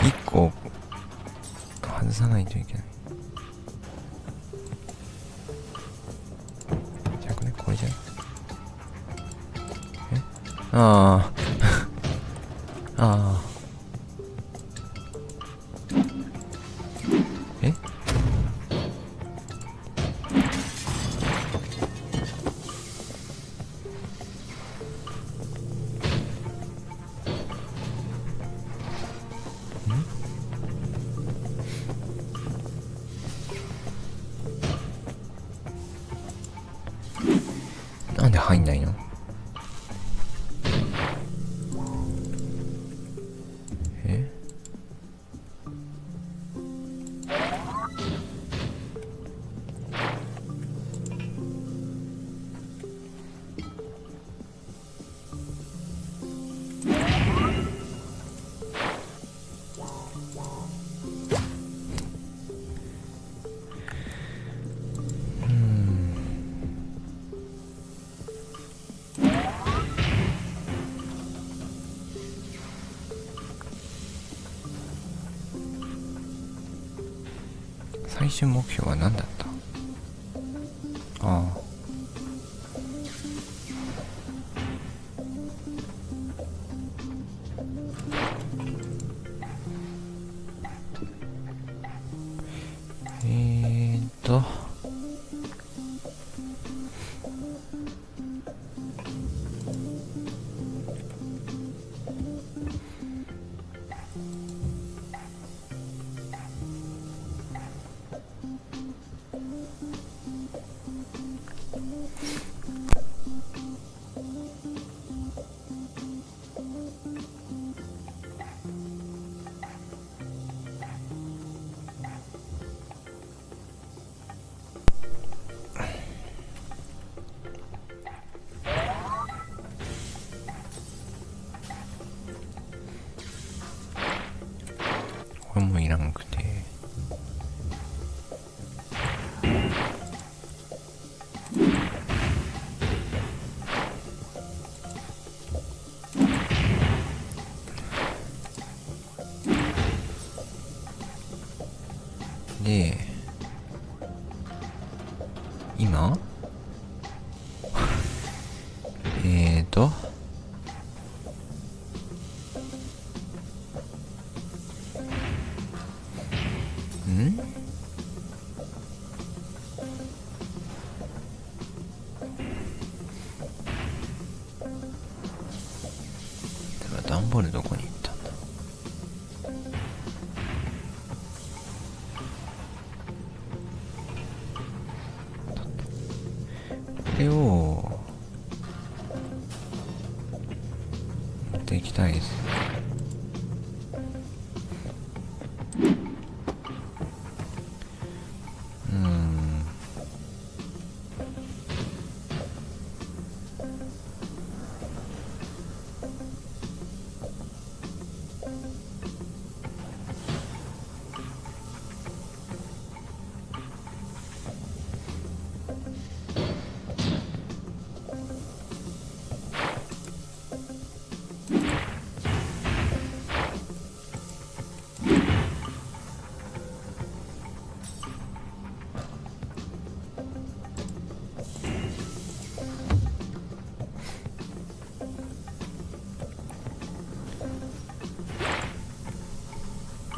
一個外さないといけない。じゃあこれじゃない。ああああえなんで入んないの？最終目標は何だった？ああ。これもいらんくて。で、今段ボールどこに行ったんだ？これを持っていきたいですね。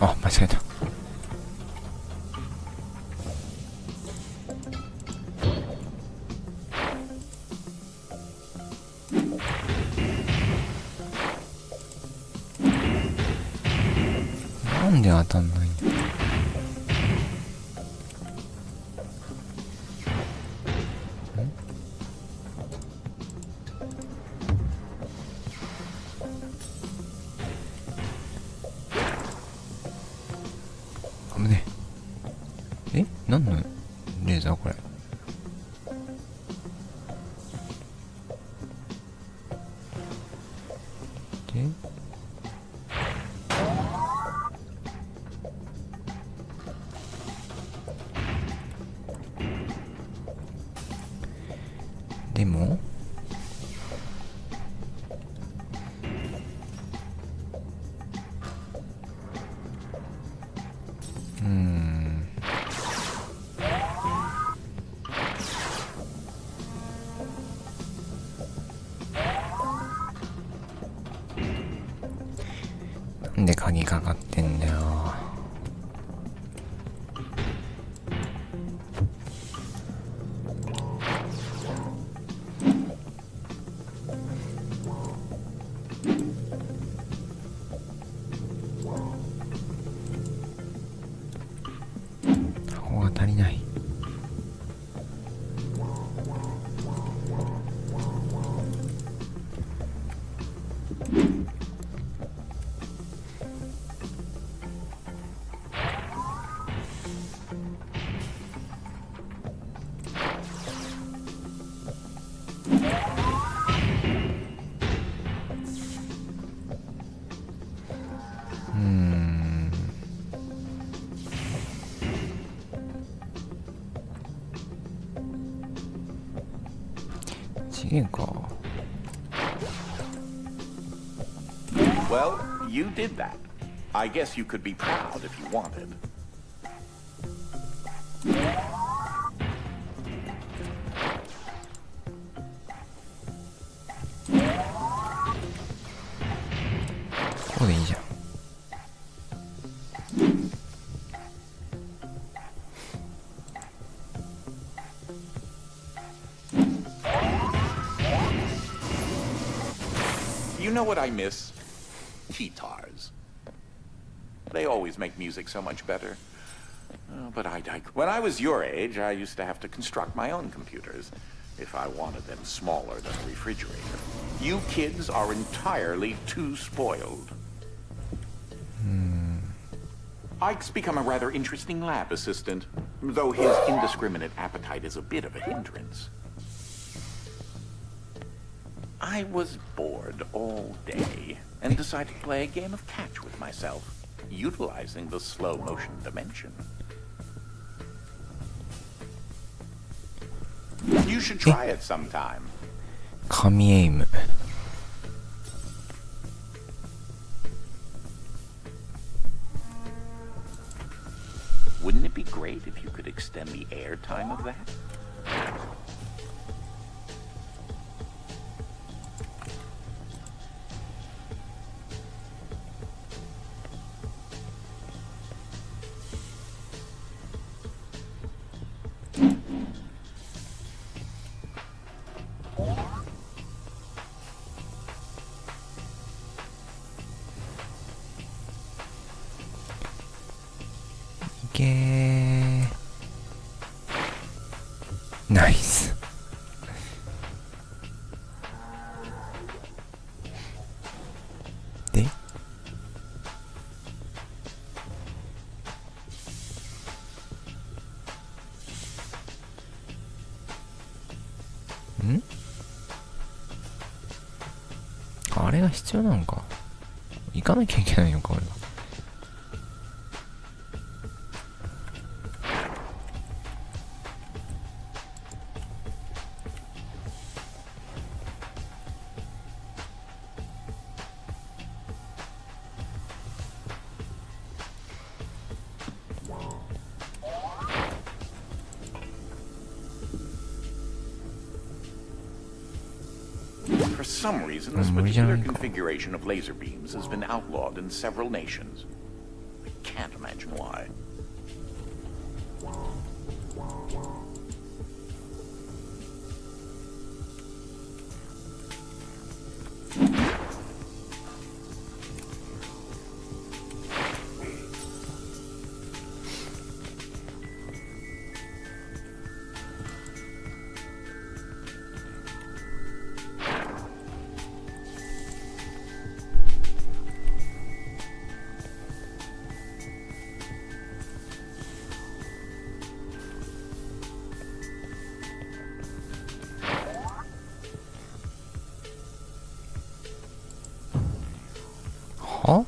あ、間違えた。なんで当たんないんだ？危ねえ。え？何のレーザーこれ？で、でもなんで鍵かかってんだよ。箱が足りない。ちげえか。Well, you did that. I guess you could be proud if you wanted. ここでいいじゃん。You know what I miss? Guitars. They always make music so much better. But when I was your age, I used to have to construct my own computers if I wanted them smaller than a refrigerator. You kids are entirely too spoiled. Ike's become a rather interesting lab assistant, though his indiscriminate appetite is a bit of a hindrance. I was bored all day and decided to play a game of catch with myself, utilizing the slow motion dimension. You should try it sometime. 神エイム。Wouldn't it be great if you could extend the airtime of that?ナイス。で、あれが必要なのか。行かなきゃいけないのか俺は。For some reason, this particular configuration of laser beams has been outlawed in several nations. I can't imagine why.は？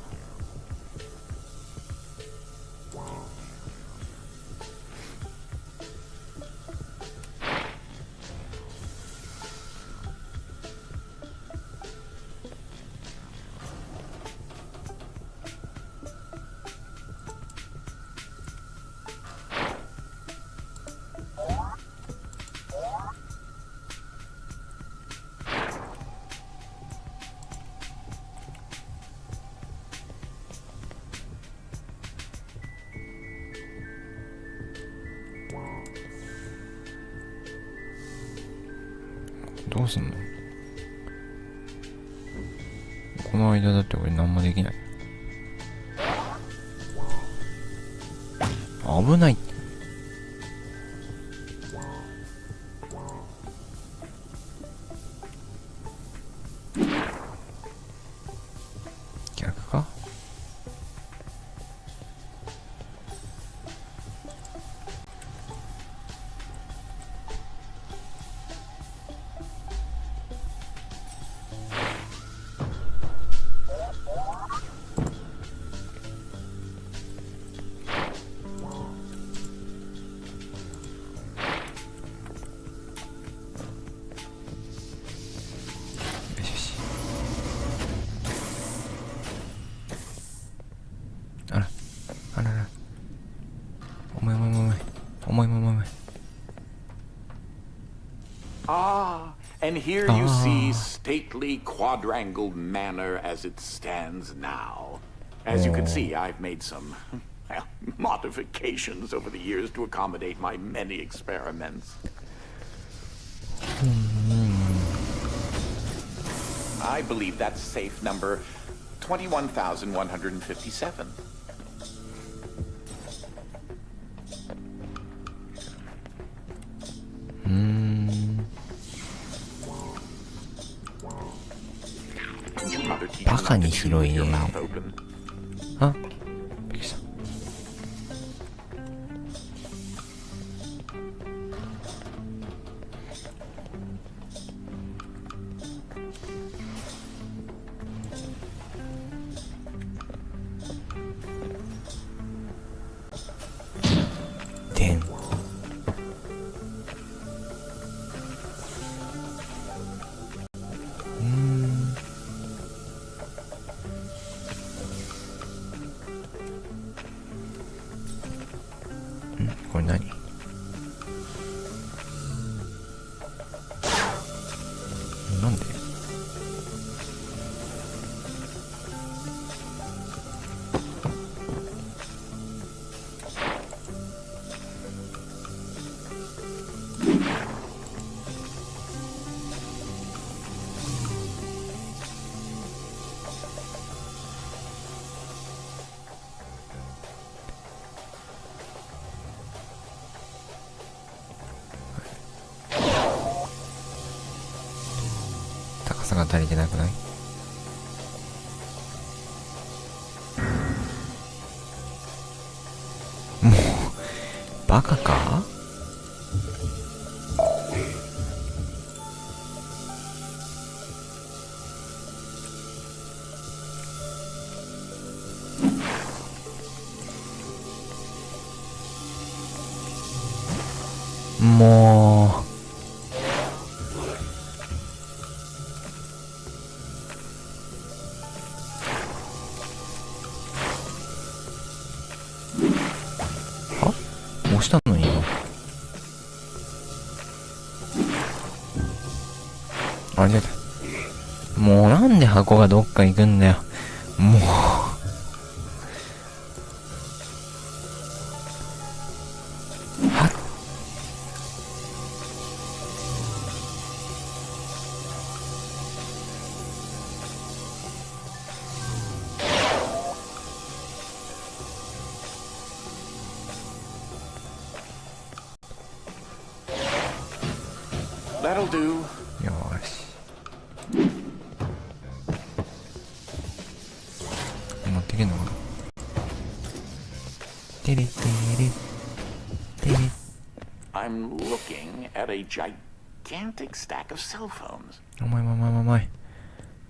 どうすんの？この間だって俺何もできない。危ない。逆か？重い重い重い。Ah, and here you see stately quadrangle manor as it stands now. As you can see, I've made some, well, modifications over the years to accommodate my many experiments. I believe that's safe number 21,157. Baka ni hiroi ne. Ah, びっくりした。でん。これ何？なんで？高さが足りてなくない？もうバカか？もう押したのに今。あ、出た。もうなんで箱がどっか行くんだよ。もう。はっ。That'll do. よーし。持ってけんのかな。てれてれてれ。I'm looking at a gigantic stack of cell phones. 重い重い重い重い。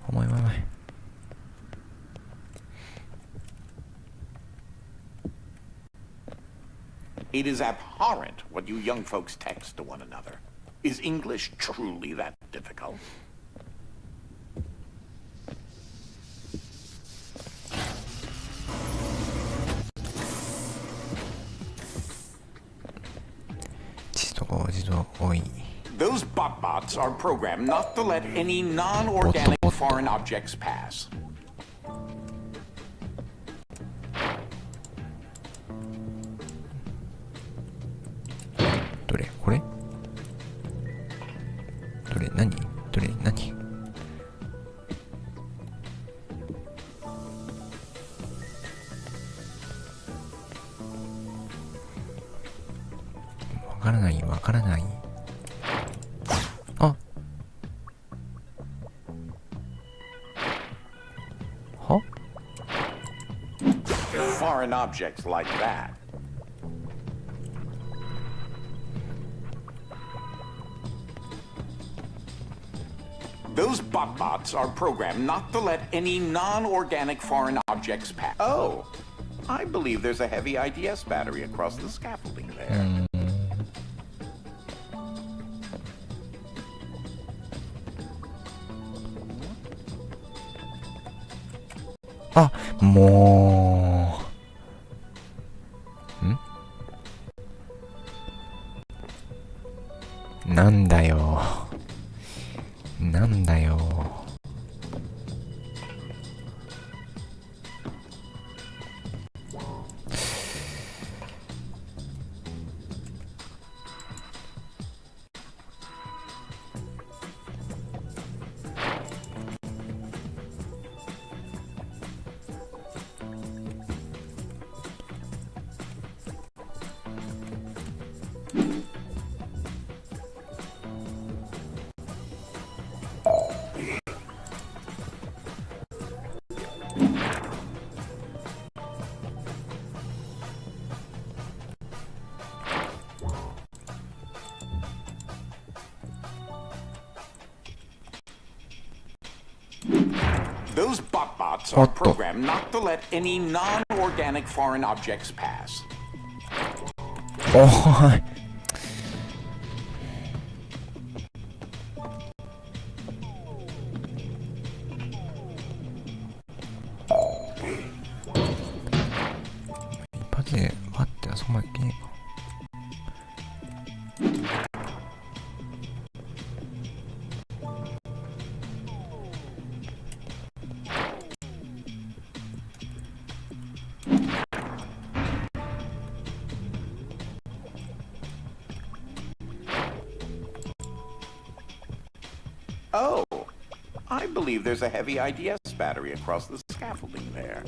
重い重い重い。It is abhorrent what you young folks text to one another. Is English truly that difficult? Those bot-bots are programmed not to let any non-organic foreign objects pass. どれ？これ？どれ？何？どれ？何？わからないわからない。あ。は？ Foreign objects like that. Those bot-bots are programmed not to let any non-organic foreign objects pass. Oh, I believe there's a heavy IDS battery across the scaffolding there. あ、もう。ん？なんだよ。なんだよ。Those bot-bots are programmed not to let any non-organic foreign objects pass. おーい。一発でバッてあそこまで来ねえか。Oh, I believe there's a heavy IDS battery across the scaffolding there.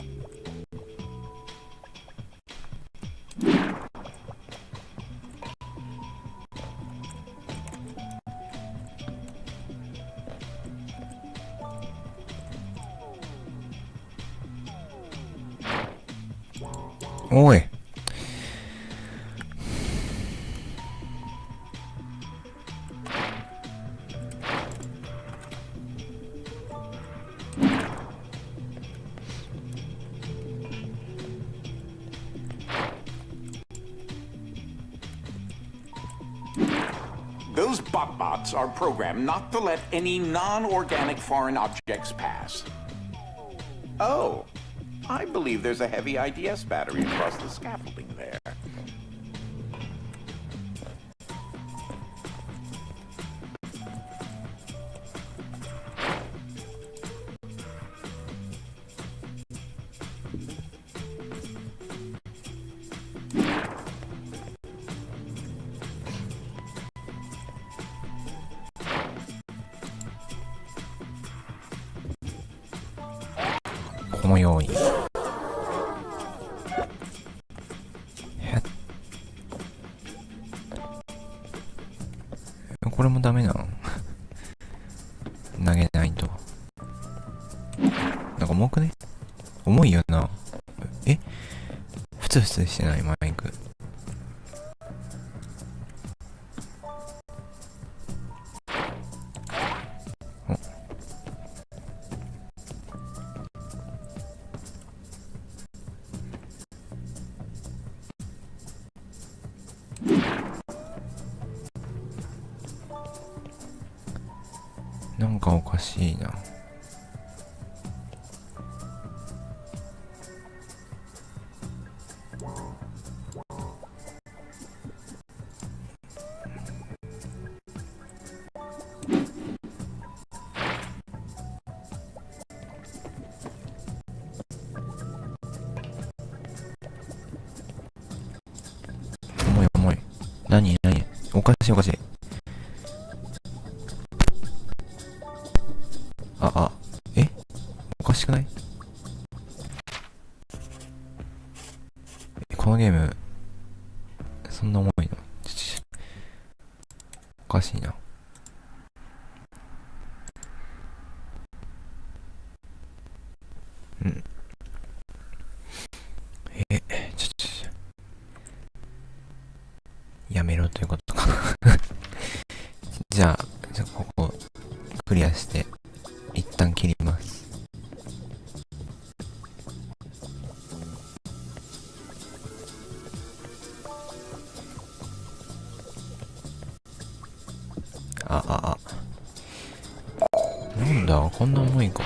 Oi. Those bot-bots are programmed not to let any non-organic foreign objects pass. Oh, I believe there's a heavy IDS battery across the scaffolding there.このようにこれもダメなの投げないと。なんか重くね？重いよな。え？ふつふつしてないマイク。なんかおかしいな。重い重い。何おかしいおかしい。おかしくない？このゲームそんな重いの？おかしいな。うん。やめろということかじゃあここクリアして一旦切ります。なんだこんな重いか。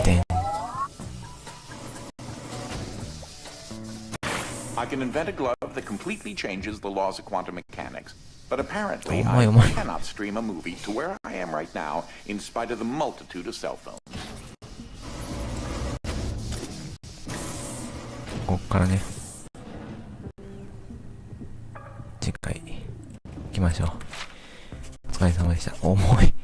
でん。I can invent a glove that completely changes the laws of quantum mechanics. But apparently, Oh my, I oh my. cannot stream a movie to where I am right now in spite of the multitude of cell phones. こっからね、次回行きましょう。お疲れ様でした。重い。